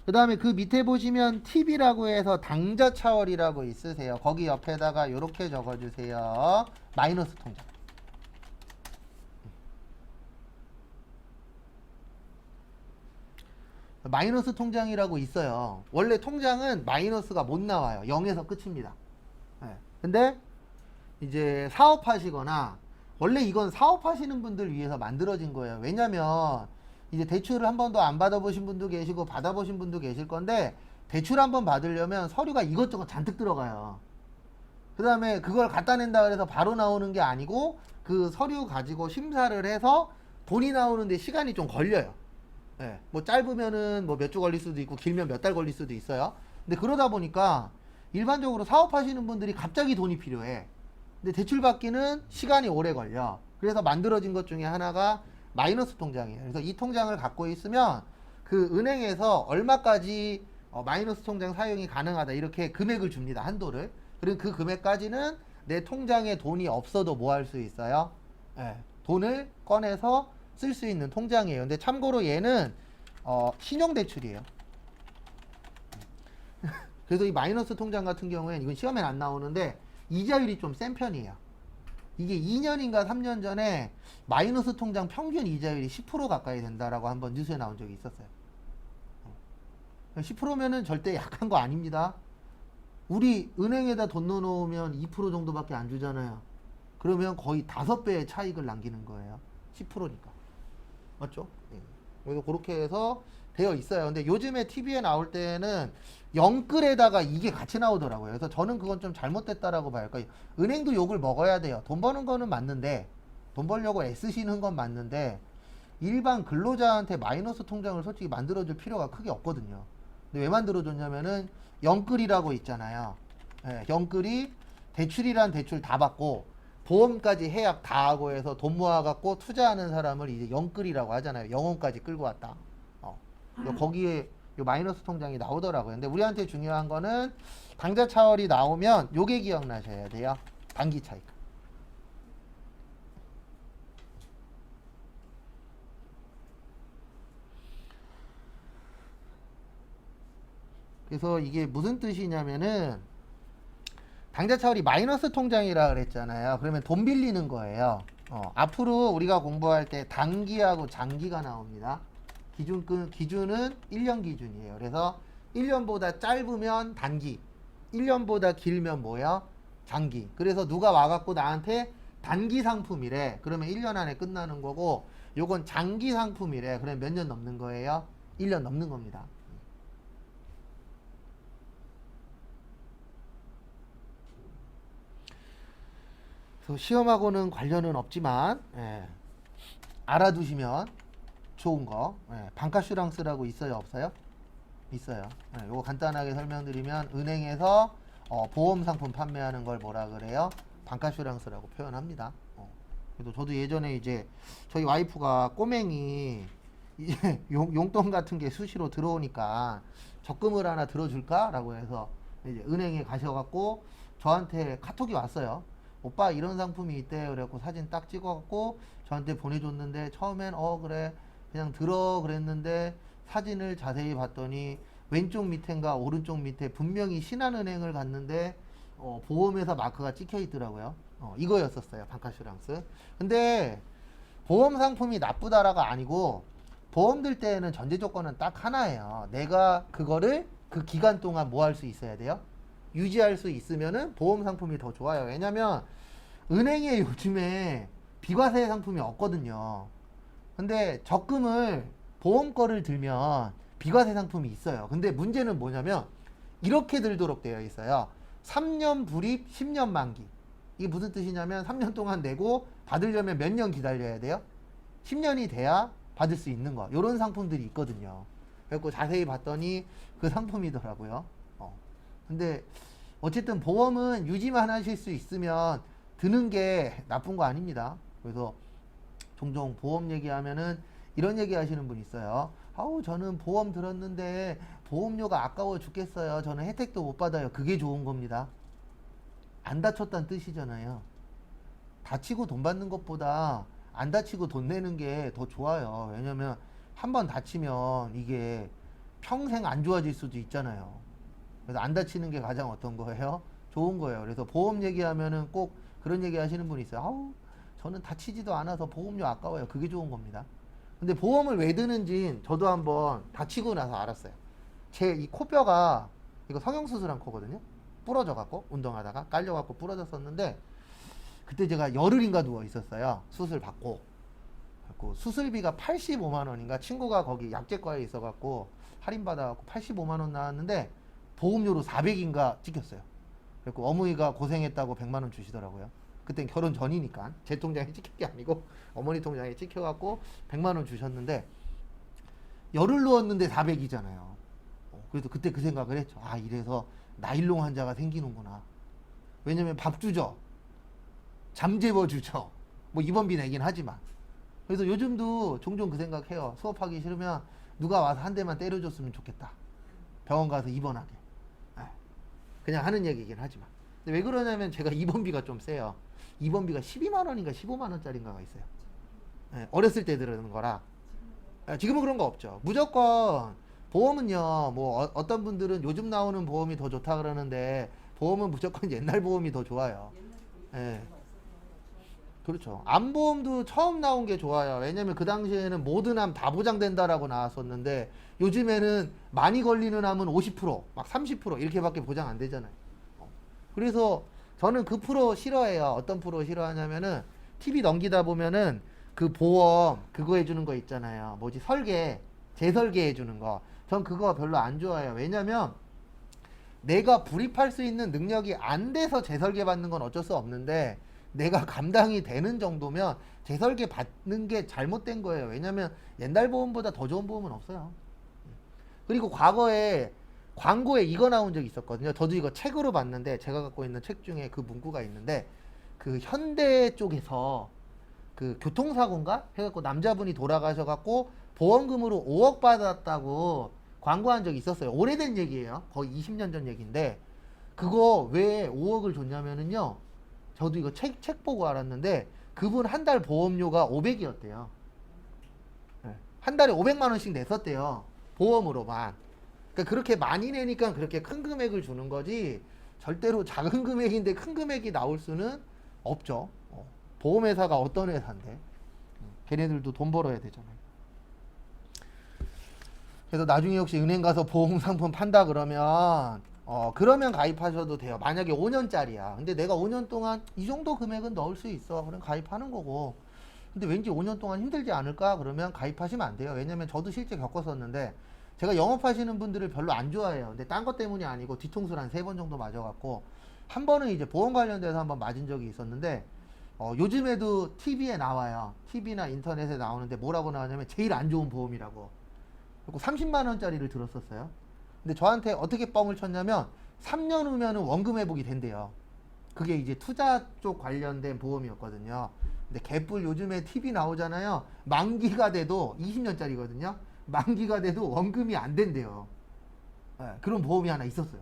그 다음에 그 밑에 보시면 팁이라고 해서 당좌 차월이라고 있으세요. 거기 옆에다가 이렇게 적어주세요. 마이너스 통장. 마이너스 통장이라고 있어요. 원래 통장은 마이너스가 못 나와요. 0에서 끝입니다. 네. 근데 이제 사업하시거나 원래 이건 사업하시는 분들 위해서 만들어진 거예요. 왜냐면 이제 대출을 한 번도 안 받아보신 분도 계시고 받아보신 분도 계실 건데 대출 한 번 받으려면 서류가 이것저것 잔뜩 들어가요. 그 다음에 그걸 갖다 낸다 그래서 바로 나오는 게 아니고 그 서류 가지고 심사를 해서 돈이 나오는데 시간이 좀 걸려요. 네, 뭐 짧으면은 뭐 몇 주 걸릴 수도 있고 길면 몇 달 걸릴 수도 있어요. 근데 그러다 보니까 일반적으로 사업하시는 분들이 갑자기 돈이 필요해. 근데 대출 받기는 시간이 오래 걸려. 그래서 만들어진 것 중에 하나가 마이너스 통장이에요. 그래서 이 통장을 갖고 있으면 그 은행에서 얼마까지 마이너스 통장 사용이 가능하다 이렇게 금액을 줍니다. 한도를. 그리고 그 금액까지는 내 통장에 돈이 없어도 뭐 할 수 있어요? 네, 돈을 꺼내서 쓸 수 있는 통장이에요. 근데 참고로 얘는 신용대출이에요. 그래서 이 마이너스 통장 같은 경우에는 이건 시험엔 안 나오는데 이자율이 좀 센 편이에요. 이게 2년인가 3년 전에 마이너스 통장 평균 이자율이 10% 가까이 된다라고 한번 뉴스에 나온 적이 있었어요. 10%면은 절대 약한 거 아닙니다. 우리 은행에다 돈 넣어놓으면 2% 정도밖에 안 주잖아요. 그러면 거의 5배의 차익을 남기는 거예요. 10%니까. 맞죠? 그래서 그렇게 해서 되어 있어요. 근데 요즘에 TV에 나올 때는 영끌에다가 이게 같이 나오더라고요. 그래서 저는 그건 좀 잘못됐다라고 봐요. 그러니까 은행도 욕을 먹어야 돼요. 돈 버는 거는 맞는데, 돈 벌려고 애쓰시는 건 맞는데, 일반 근로자한테 마이너스 통장을 솔직히 만들어줄 필요가 크게 없거든요. 근데 왜 만들어줬냐면은 영끌이라고 있잖아요. 네, 영끌이 대출이란 대출 다 받고 보험까지 해약 다 하고 해서 돈 모아갖고 투자하는 사람을 이제 영끌이라고 하잖아요. 영혼까지 끌고 왔다. 거기에 요 마이너스 통장이 나오더라고요. 근데 우리한테 중요한 거는 당좌 차월이 나오면 요게 기억나셔야 돼요. 단기 차익. 그래서 이게 무슨 뜻이냐면은 당좌 차월이 마이너스 통장이라 그랬잖아요. 그러면 돈 빌리는 거예요. 앞으로 우리가 공부할 때 단기하고 장기가 나옵니다. 기준은 1년 기준이에요. 그래서 1년보다 짧으면 단기, 1년보다 길면 뭐야? 장기. 그래서 누가 와갖고 나한테 단기 상품이래. 그러면 1년 안에 끝나는 거고, 요건 장기 상품이래. 그러면 몇 년 넘는 거예요? 1년 넘는 겁니다. 그래서 시험하고는 관련은 없지만, 알아두시면 좋은 거. 방카슈랑스라고 있어요, 없어요? 있어요. 요거 간단하게 설명드리면 은행에서 보험 상품 판매하는 걸 뭐라 그래요? 방카슈랑스라고 표현합니다. 그래도 저도 예전에 이제 저희 와이프가 꼬맹이 이제 용돈 같은 게 수시로 들어오니까 적금을 하나 들어줄까라고 해서 이제 은행에 가셔갖고 저한테 카톡이 왔어요. 오빠 이런 상품이 있대. 그래갖고 사진 딱 찍어갖고 저한테 보내줬는데 처음엔 그래 그냥 들어 그랬는데 사진을 자세히 봤더니 왼쪽 밑인가 오른쪽 밑에 분명히 신한은행을 갔는데 보험회사 마크가 찍혀 있더라고요. 이거였었어요. 방카슈랑스. 근데 보험 상품이 나쁘다라가 아니고 보험 들 때에는 전제 조건은 딱 하나예요. 내가 그거를 그 기간 동안 뭐 할 수 있어야 돼요? 유지할 수 있으면은 보험 상품이 더 좋아요. 왜냐면 은행에 요즘에 비과세 상품이 없거든요. 근데 적금을 보험 거를 들면 비과세 상품이 있어요. 근데 문제는 뭐냐면 이렇게 들도록 되어 있어요. 3년 불입 10년 만기. 이게 무슨 뜻이냐면 3년 동안 내고 받으려면 몇 년 기다려야 돼요? 10년이 돼야 받을 수 있는 거. 이런 상품들이 있거든요. 그래서 자세히 봤더니 그 상품이더라고요. 근데 어쨌든 보험은 유지만 하실 수 있으면 드는 게 나쁜 거 아닙니다. 그래서 종종 보험 얘기하면은 이런 얘기 하시는 분 있어요. 아우 저는 보험 들었는데 보험료가 아까워 죽겠어요. 저는 혜택도 못 받아요. 그게 좋은 겁니다. 안 다쳤다는 뜻이잖아요. 다치고 돈 받는 것보다 안 다치고 돈 내는 게 더 좋아요. 왜냐면 한 번 다치면 이게 평생 안 좋아질 수도 있잖아요. 그래서 안 다치는 게 가장 어떤 거예요? 좋은 거예요. 그래서 보험 얘기하면은 꼭 그런 얘기 하시는 분이 있어요. 아우 저는 다치지도 않아서 보험료 아까워요. 그게 좋은 겁니다. 근데 보험을 왜 드는지 저도 한번 다치고 나서 알았어요. 제 이 코뼈가 이거 성형수술한 코거든요. 부러져 갖고 운동하다가 깔려 갖고 부러졌었는데 그때 제가 열흘인가 누워 있었어요. 수술 받고. 그래갖고 수술비가 85만 원인가 친구가 거기 약제과에 있어 갖고 할인 받아 갖고 85만 원 나왔는데 보험료로 400인가 찍혔어요. 그래갖고 어머니가 고생했다고 100만 원 주시더라고요. 그땐 결혼 전이니까 제 통장에 찍힌 게 아니고 어머니 통장에 찍혀갖고 100만 원 주셨는데 열흘 누웠는데 400이잖아요. 그래서 그때 그 생각을 했죠. 아 이래서 나일론 환자가 생기는구나. 왜냐면 밥 주죠. 잠 재워 주죠. 뭐 입원비 내긴 하지만. 그래서 요즘도 종종 그 생각해요. 수업하기 싫으면 누가 와서 한 대만 때려줬으면 좋겠다. 병원 가서 입원하게. 그냥 하는 얘기긴 하지만. 근데 왜 그러냐면 제가 입원비가 좀 세요. 입원비가 12만 원인가 15만 원짜리인가가 있어요. 어렸을 때 들은 거라. 지금은 그런 거 없죠. 무조건 보험은요. 뭐 어떤 분들은 요즘 나오는 보험이 더 좋다 그러는데 보험은 무조건 옛날 보험이 더 좋아요. 예. 그렇죠. 암보험도 처음 나온 게 좋아요. 왜냐면 그 당시에는 모든 암 다 보장된다라고 나왔었는데 요즘에는 많이 걸리는 암은 50%, 막 30% 이렇게밖에 보장 안 되잖아요. 그래서 저는 그 프로 싫어해요. 어떤 프로 싫어하냐면은 TV 넘기다 보면은 그 보험 그거 해주는 거 있잖아요. 뭐지 설계, 재설계 해주는 거. 전 그거 별로 안 좋아해요. 왜냐면 내가 불입할 수 있는 능력이 안 돼서 재설계 받는 건 어쩔 수 없는데 내가 감당이 되는 정도면 재설계 받는 게 잘못된 거예요. 왜냐면 옛날 보험보다 더 좋은 보험은 없어요. 그리고 과거에 광고에 이거 나온 적이 있었거든요. 저도 이거 책으로 봤는데 제가 갖고 있는 책 중에 그 문구가 있는데 그 현대 쪽에서 그 교통사고인가 해갖고 남자분이 돌아가셔갖고 보험금으로 5억 받았다고 광고한 적이 있었어요. 오래된 얘기예요. 거의 20년 전 얘기인데 그거 왜 5억을 줬냐면은요. 저도 이거 책 보고 알았는데 그분 한 달 보험료가 500이었대요. 한 달에 500만 원씩 냈었대요. 보험으로만. 그러니까 그렇게 많이 내니까 그렇게 큰 금액을 주는 거지 절대로 작은 금액인데 큰 금액이 나올 수는 없죠. 보험회사가 어떤 회사인데 걔네들도 돈 벌어야 되잖아요. 그래서 나중에 혹시 은행 가서 보험 상품 판다 그러면 가입하셔도 돼요. 만약에 5년짜리야. 근데 내가 5년 동안 이 정도 금액은 넣을 수 있어. 그럼 가입하는 거고. 근데 왠지 5년 동안 힘들지 않을까? 그러면 가입하시면 안 돼요. 왜냐면 저도 실제 겪었었는데 제가 영업하시는 분들을 별로 안 좋아해요. 근데 딴 것 때문이 아니고 뒤통수를 한 3번 정도 맞아갖고 한 번은 이제 보험 관련돼서 한번 맞은 적이 있었는데 요즘에도 TV에 나와요. TV나 인터넷에 나오는데 뭐라고 나오냐면 제일 안 좋은 보험이라고. 그리고 30만 원짜리를 들었었어요. 근데 저한테 어떻게 뻥을 쳤냐면 3년 후면은 원금 회복이 된대요. 그게 이제 투자 쪽 관련된 보험이었거든요. 근데 개뿔 요즘에 TV 나오잖아요. 만기가 돼도 20년짜리거든요. 만기가 돼도 원금이 안 된대요. 그런 보험이 하나 있었어요.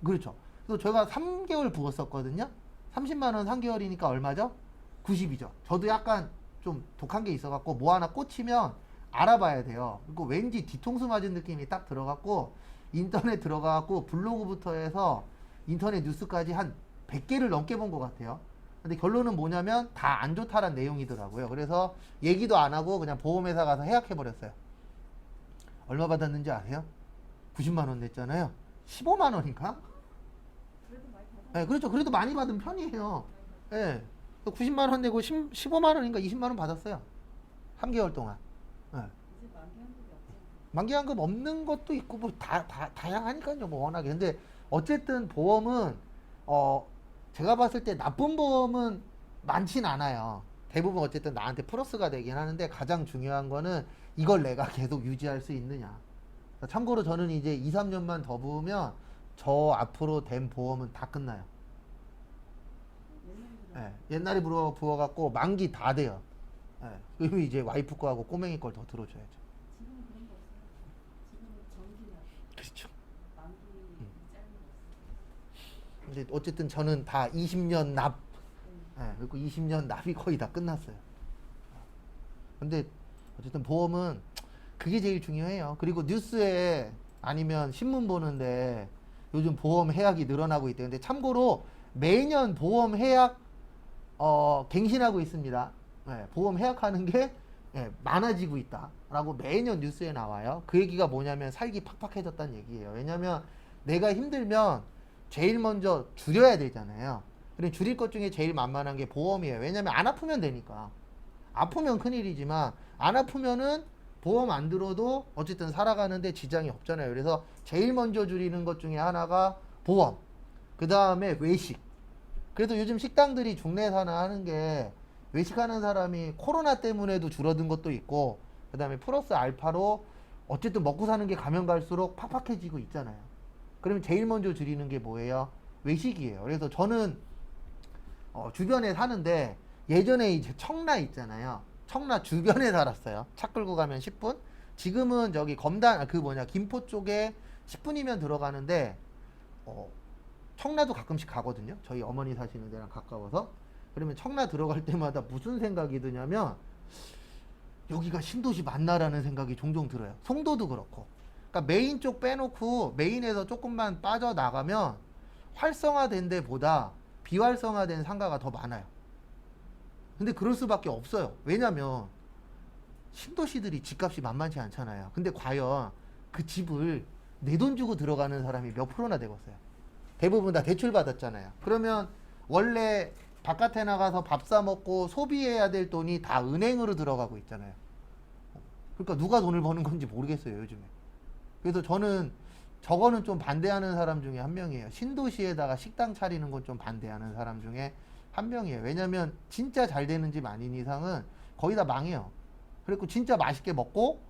그렇죠. 그래서 제가 3개월 부었었거든요. 30만 원 3개월이니까 얼마죠? 90이죠. 저도 약간 좀 독한 게 있어갖고 뭐 하나 꽂히면 알아봐야 돼요. 그리고 왠지 뒤통수 맞은 느낌이 딱 들어갖고 인터넷 들어가갖고 블로그부터 해서 인터넷 뉴스까지 한 100개를 넘게 본 것 같아요. 근데 결론은 뭐냐면 다 안 좋다란 내용이더라고요. 그래서 얘기도 안 하고 그냥 보험회사 가서 해약해버렸어요. 얼마 받았는지 아세요? 90만 원 냈잖아요. 15만 원인가? 그래도 많이 받아. 네, 그렇죠. 그래도 많이 받은 편이에요. 예. 90만 원 내고 15만 원인가 20만 원 받았어요. 3개월 동안. 예. 이제 만기한국이 없잖아. 만기한금 없는 것도 있고 뭐 다양하니까요. 뭐 워낙에. 근데 어쨌든 보험은 제가 봤을 때 나쁜 보험은 많진 않아요. 대부분 어쨌든 나한테 플러스가 되긴 하는데 가장 중요한 거는 이걸 내가 계속 유지할 수 있느냐. 참고로 저는 이제 2, 3년만 더 부으면 저 앞으로 된 보험은 다 끝나요. 옛날에 옛날에 부어갖고 만기 다 돼요. 그리고 이제 와이프 거하고 꼬맹이 걸 더 들어줘야죠. 지금은 그런 거 없어요. 지금은 정기나 그렇죠. 만기 짧은 거 없어요. 근데 어쨌든 저는 다 20년 납, 네. 그리고 20년 납이 거의 다 끝났어요. 근데 어쨌든 보험은 그게 제일 중요해요. 그리고 뉴스에 아니면 신문 보는데 요즘 보험 해약이 늘어나고 있대요. 근데 참고로 매년 보험 해약 갱신하고 있습니다. 보험 해약하는 게 많아지고 있다라고 매년 뉴스에 나와요. 그 얘기가 뭐냐면 살기 팍팍해졌다는 얘기예요. 왜냐면 내가 힘들면 제일 먼저 줄여야 되잖아요. 그럼 줄일 것 중에 제일 만만한 게 보험이에요. 왜냐면 안 아프면 되니까. 아프면 큰일이지만 안 아프면은 보험 안 들어도 어쨌든 살아가는데 지장이 없잖아요. 그래서 제일 먼저 줄이는 것 중에 하나가 보험. 그 다음에 외식. 그래서 요즘 식당들이 중내산화 하는 게 외식하는 사람이 코로나 때문에도 줄어든 것도 있고 그 다음에 플러스 알파로 어쨌든 먹고 사는 게 가면 갈수록 팍팍해지고 있잖아요. 그러면 제일 먼저 줄이는 게 뭐예요? 외식이에요. 그래서 저는 주변에 사는데 예전에 이제 청라 있잖아요. 청라 주변에 살았어요. 차 끌고 가면 10분. 지금은 저기 검단 김포 쪽에 10분이면 들어가는데 청라도 가끔씩 가거든요. 저희 어머니 사시는 데랑 가까워서. 그러면 청라 들어갈 때마다 무슨 생각이 드냐면 여기가 신도시 맞나라는 생각이 종종 들어요. 송도도 그렇고. 그러니까 메인 쪽 빼놓고 메인에서 조금만 빠져나가면 활성화된 데보다 비활성화된 상가가 더 많아요. 근데 그럴 수밖에 없어요. 왜냐면 신도시들이 집값이 만만치 않잖아요. 근데 과연 그 집을 내 돈 주고 들어가는 사람이 몇 프로나 되겠어요? 대부분 다 대출 받았잖아요. 그러면 원래 바깥에 나가서 밥 사 먹고 소비해야 될 돈이 다 은행으로 들어가고 있잖아요. 그러니까 누가 돈을 버는 건지 모르겠어요, 요즘에. 그래서 저는 저거는 좀 반대하는 사람 중에 한 명이에요. 신도시에다가 식당 차리는 건 좀 반대하는 사람 중에 한 명이에요. 왜냐면 진짜 잘 되는 집 아닌 이상은 거의 다 망해요. 그리고 진짜 맛있게 먹고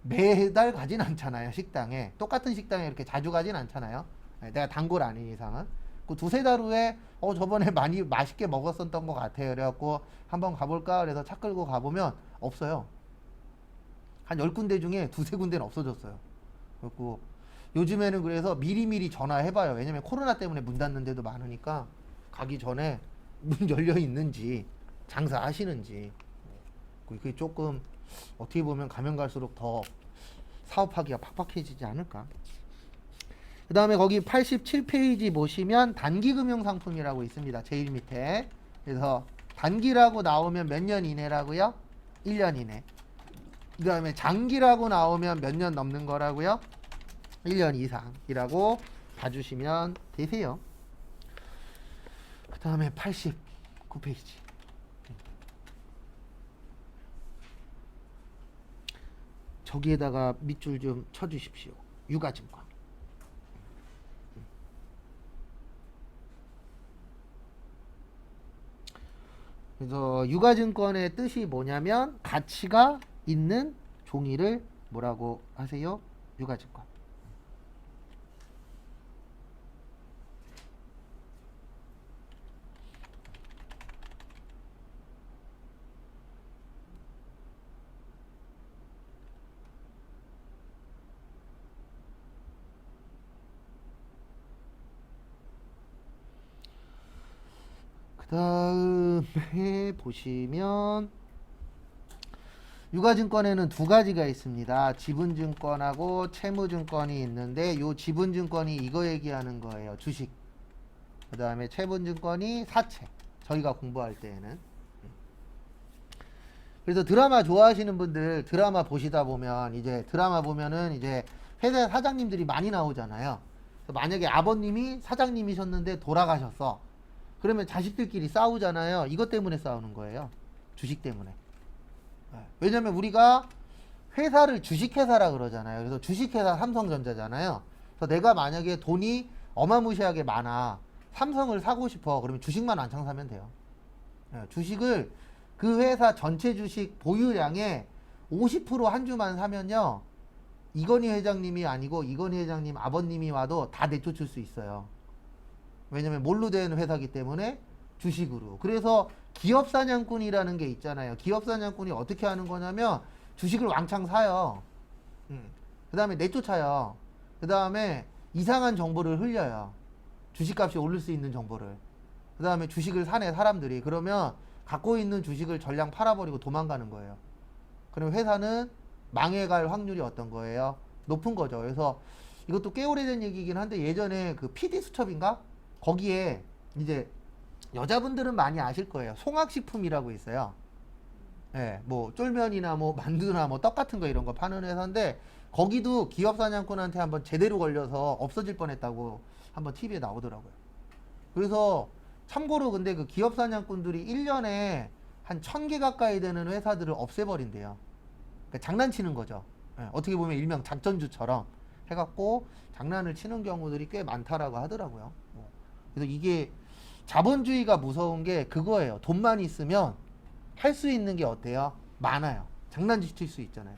매달 가진 않잖아요, 식당에. 똑같은 식당에 이렇게 자주 가진 않잖아요. 내가 단골 아닌 이상은. 그 두세 달 후에 저번에 많이 맛있게 먹었었던 것 같아요. 그래갖고 한번 가볼까 그래서 차 끌고 가보면 없어요. 한 10군데 중에 두세 군데는 없어졌어요. 그리고 요즘에는 그래서 미리미리 전화해봐요. 왜냐면 코로나 때문에 문 닫는 데도 많으니까 가기 전에 문 열려 있는지 장사하시는지 그게 조금 어떻게 보면 가면 갈수록 더 사업하기가 팍팍해지지 않을까. 그 다음에 거기 87페이지 보시면 단기금융상품이라고 있습니다. 제일 밑에. 그래서 단기라고 나오면 몇 년 이내라고요? 1년 이내. 그 다음에 장기라고 나오면 몇 년 넘는 거라고요? 1년 이상이라고 봐주시면 되세요. 그 다음에 89페이지. 저기에다가 밑줄 좀 쳐주십시오. 유가증권. 그래서 유가증권의 뜻이 뭐냐면 가치가 있는 종이를 뭐라고 하세요? 유가증권. 그 다음에 보시면 유가증권에는 두 가지가 있습니다. 지분증권하고 채무증권이 있는데 요 지분증권이 이거 얘기하는 거예요. 주식. 그 다음에 채분증권이 사채. 저희가 공부할 때에는. 그래서 드라마 좋아하시는 분들 드라마 보시다 보면 이제 드라마 보면은 이제 회사 사장님들이 많이 나오잖아요. 그래서 만약에 아버님이 사장님이셨는데 돌아가셨어. 그러면 자식들끼리 싸우잖아요. 이것 때문에 싸우는 거예요. 주식 때문에. 왜냐면 우리가 회사를 주식회사라 그러잖아요. 그래서 주식회사 삼성전자잖아요. 그래서 내가 만약에 돈이 어마무시하게 많아. 삼성을 사고 싶어. 그러면 주식만 왕창 사면 돼요. 주식을 그 회사 전체 주식 보유량의 50%한 주만 사면요. 이건희 회장님이 아니고 이건희 회장님 아버님이 와도 다 내쫓을 수 있어요. 왜냐면 뭘로 된 회사기 때문에 주식으로. 그래서 기업사냥꾼이라는 게 있잖아요. 기업사냥꾼이 어떻게 하는 거냐면 주식을 왕창 사요. 그 다음에 내쫓아요. 그 다음에 이상한 정보를 흘려요. 주식값이 오를 수 있는 정보를. 그 다음에 주식을 사내 사람들이. 그러면 갖고 있는 주식을 전량 팔아버리고 도망가는 거예요. 그럼 회사는 망해갈 확률이 어떤 거예요? 높은 거죠. 그래서 이것도 꽤 오래된 얘기긴 한데 예전에 그 PD 수첩인가? 거기에 이제 여자분들은 많이 아실 거예요. 송악식품이라고 있어요. 예, 뭐 쫄면이나 뭐 만두나 뭐 떡 같은 거 이런 거 파는 회사인데 거기도 기업 사냥꾼한테 한번 제대로 걸려서 없어질 뻔했다고 한번 TV에 나오더라고요. 그래서 참고로 근데 그 기업 사냥꾼들이 1년에 한 1000개 가까이 되는 회사들을 없애버린대요. 그러니까 장난치는 거죠. 예, 어떻게 보면 일명 작전주처럼 해갖고 장난을 치는 경우들이 꽤 많다라고 하더라고요. 그래서 이게 자본주의가 무서운 게 그거예요. 돈만 있으면 할 수 있는 게 어때요? 많아요. 장난칠 수 있잖아요.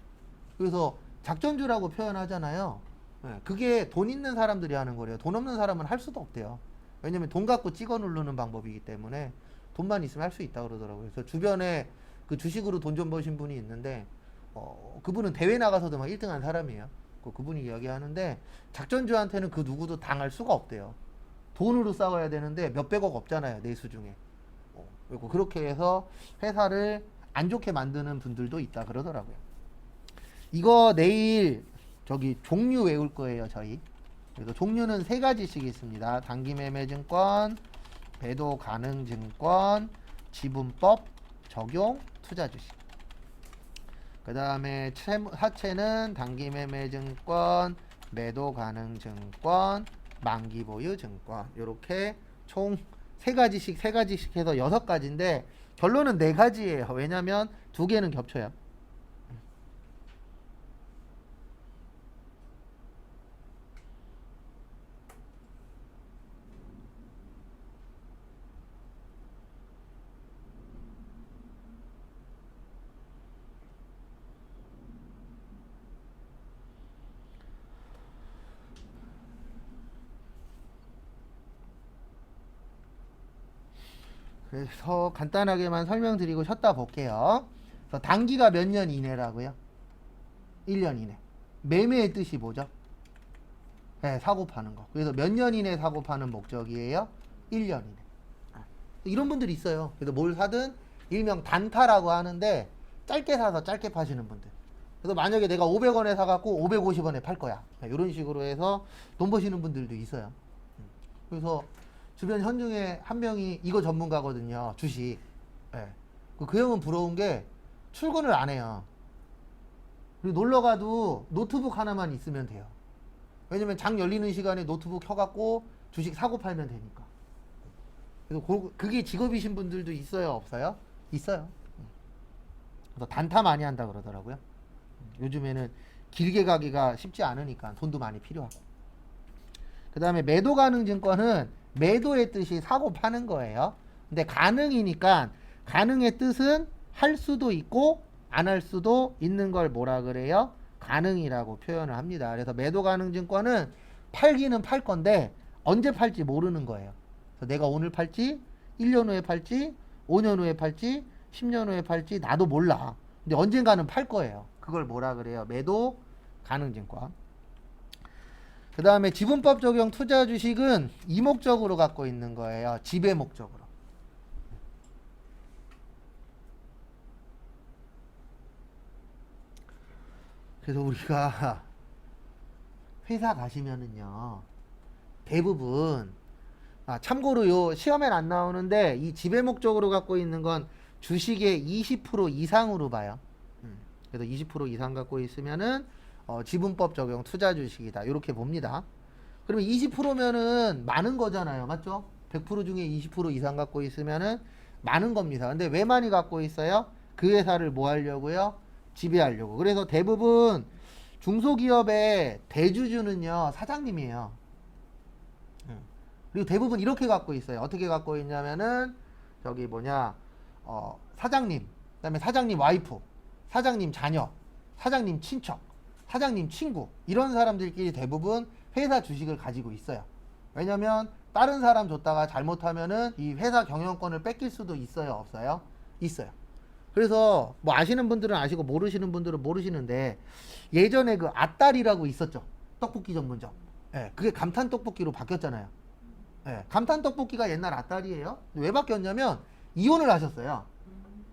그래서 작전주라고 표현하잖아요. 예, 그게 돈 있는 사람들이 하는 거래요. 돈 없는 사람은 할 수도 없대요. 왜냐면 돈 갖고 찍어 누르는 방법이기 때문에 돈만 있으면 할 수 있다 그러더라고요. 그래서 주변에 그 주식으로 돈 좀 버신 분이 있는데 그분은 대회 나가서도 막 1등 한 사람이에요. 그분이 이야기하는데 작전주한테는 그 누구도 당할 수가 없대요. 돈으로 싸워야 되는데 몇백억 없잖아요. 내수 중에. 그리고 그렇게 해서 회사를 안 좋게 만드는 분들도 있다 그러더라고요. 이거 내일 저기 종류 외울 거예요. 저희. 그래서 종류는 3가지씩 있습니다. 단기매매증권, 배도가능증권, 지분법 적용, 투자주식. 그 다음에 사채는 단기매매증권, 매도가능증권, 만기보유증권. 요렇게 총 3가지씩 해서 6가지인데 결론은 4가지예요. 왜냐면 2개는 겹쳐요. 그래서 간단하게만 설명드리고 쉬었다 볼게요. 그래서 단기가 몇 년 이내라고요? 1년 이내. 매매의 뜻이 뭐죠? 네, 사고 파는 거. 그래서 몇 년 이내 사고 파는 목적이에요? 1년 이내. 이런 분들이 있어요. 그래서 뭘 사든 일명 단타라고 하는데 짧게 사서 짧게 파시는 분들. 그래서 만약에 내가 500원에 사갖고 550원에 팔 거야. 이런 식으로 해서 돈 버시는 분들도 있어요. 그래서 주변 현 중에 한 명이 이거 전문가거든요. 주식. 예. 그 형은 부러운 게 출근을 안 해요. 그리고 놀러 가도 노트북 하나만 있으면 돼요. 왜냐면 장 열리는 시간에 노트북 켜갖고 주식 사고 팔면 되니까. 그래서 그게 직업이신 분들도 있어요, 없어요? 있어요. 그래서 단타 많이 한다 그러더라고요. 요즘에는 길게 가기가 쉽지 않으니까 돈도 많이 필요하고. 그 다음에 매도 가능 증권은 매도의 뜻이 사고 파는 거예요. 근데 가능이니까 가능의 뜻은 할 수도 있고 안 할 수도 있는 걸 뭐라 그래요? 가능이라고 표현을 합니다. 그래서 매도 가능 증권은 팔기는 팔 건데 언제 팔지 모르는 거예요. 그래서 내가 오늘 팔지, 1년 후에 팔지, 5년 후에 팔지, 10년 후에 팔지 나도 몰라. 근데 언젠가는 팔 거예요. 그걸 뭐라 그래요? 매도 가능 증권. 그 다음에 지분법 적용 투자 주식은 이목적으로 갖고 있는 거예요. 지배 목적으로. 그래서 우리가 회사 가시면은요, 대부분, 참고로 요 시험엔 안 나오는데 이 지배 목적으로 갖고 있는 건 주식의 20% 이상으로 봐요. 그래서 20% 이상 갖고 있으면은 지분법 적용 투자 주식이다. 이렇게 봅니다. 그러면 20%면은 많은 거잖아요. 맞죠? 100% 중에 20% 이상 갖고 있으면은 많은 겁니다. 근데 왜 많이 갖고 있어요? 그 회사를 뭐 하려고요? 지배하려고. 그래서 대부분 중소기업의 대주주는요, 사장님이에요. 그리고 대부분 이렇게 갖고 있어요. 어떻게 갖고 있냐면은 저기 사장님, 그다음에 사장님 와이프, 사장님 자녀, 사장님 친척, 사장님 친구, 이런 사람들끼리 대부분 회사 주식을 가지고 있어요. 왜냐면 다른 사람 줬다가 잘못하면은 이 회사 경영권을 뺏길 수도 있어요, 없어요? 있어요. 그래서 뭐 아시는 분들은 아시고 모르시는 분들은 모르시는데 예전에 그 아따리라고 있었죠. 떡볶이 전문점. 예, 그게 감탄 떡볶이로 바뀌었잖아요. 예, 감탄 떡볶이가 옛날 아따리예요. 왜 바뀌었냐면 이혼을 하셨어요.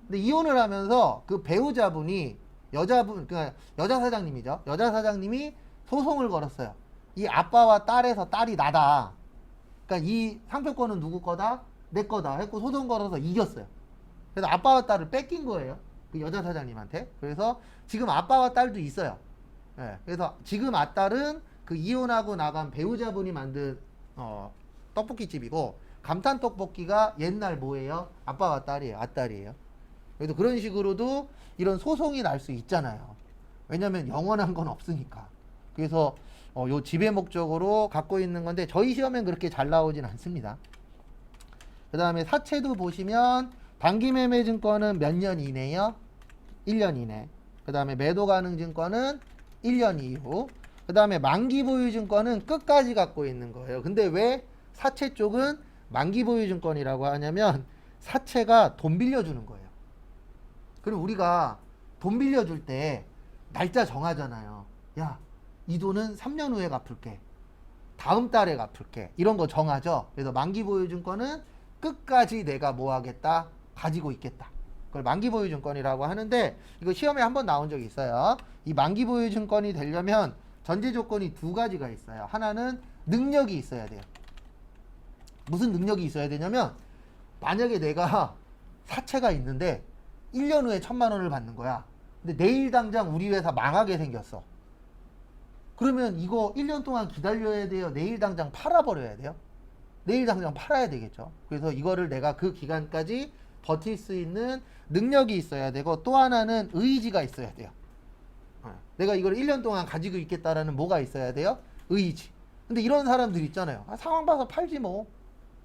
근데 이혼을 하면서 그 배우자분이 그러니까 여자 사장님이죠. 여자 사장님이 소송을 걸었어요. 이 아빠와 딸에서 딸이 나다. 그러니까 이 상표권은 누구 거다? 내 거다. 했고 소송 걸어서 이겼어요. 그래서 아빠와 딸을 뺏긴 거예요. 그 여자 사장님한테. 그래서 지금 아빠와 딸도 있어요. 예, 그래서 지금 아딸은 그 이혼하고 나간 배우자분이 만든 떡볶이집이고 감탄 떡볶이가 옛날 뭐예요? 아빠와 딸이에요. 아딸이에요. 그래서 그런 식으로도 이런 소송이 날 수 있잖아요. 왜냐면 영원한 건 없으니까. 그래서 요 지배 목적으로 갖고 있는 건데 저희 시험엔 그렇게 잘 나오진 않습니다. 그 다음에 사채도 보시면 단기 매매 증권은 몇 년 이내요? 1년 이내. 그 다음에 매도 가능 증권은 1년 이후. 그 다음에 만기 보유 증권은 끝까지 갖고 있는 거예요. 근데 왜 사채 쪽은 만기 보유 증권이라고 하냐면 사채가 돈 빌려주는 거예요. 그럼 우리가 돈 빌려줄 때 날짜 정하잖아요. 야, 이 돈은 3년 후에 갚을게. 다음 달에 갚을게. 이런 거 정하죠. 그래서 만기 보유 증권은 끝까지 내가 뭐 하겠다? 가지고 있겠다. 그걸 만기 보유 증권이라고 하는데 이거 시험에 한번 나온 적이 있어요. 이 만기 보유 증권이 되려면 전제 조건이 두 가지가 있어요. 하나는 능력이 있어야 돼요. 무슨 능력이 있어야 되냐면 만약에 내가 사채가 있는데 1년 후에 1,000만 원을 받는 거야. 근데 내일 당장 우리 회사 망하게 생겼어. 그러면 이거 1년 동안 기다려야 돼요? 내일 당장 팔아버려야 돼요? 내일 당장 팔아야 되겠죠. 그래서 이거를 내가 그 기간까지 버틸 수 있는 능력이 있어야 되고 또 하나는 의지가 있어야 돼요. 내가 이걸 1년 동안 가지고 있겠다라는 뭐가 있어야 돼요? 의지. 근데 이런 사람들 있잖아요. 상황 봐서 팔지 뭐.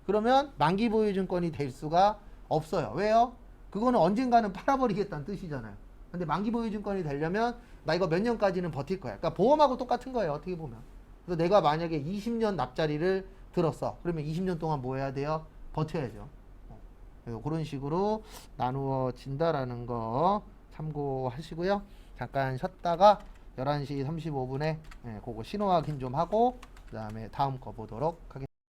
그러면 만기 보유 증권이 될 수가 없어요. 왜요? 그거는 언젠가는 팔아버리겠다는 뜻이잖아요. 근데 만기 보유 증권이 되려면 나 이거 몇 년까지는 버틸 거야. 그러니까 보험하고 똑같은 거예요. 어떻게 보면. 그래서 내가 만약에 20년 납자리를 들었어. 그러면 20년 동안 뭐 해야 돼요? 버텨야죠. 그래서 그런 식으로 나누어진다라는 거 참고하시고요. 잠깐 쉬었다가 11시 35분에 그거 신호 확인 좀 하고 그 다음에 다음 거 보도록 하겠습니다.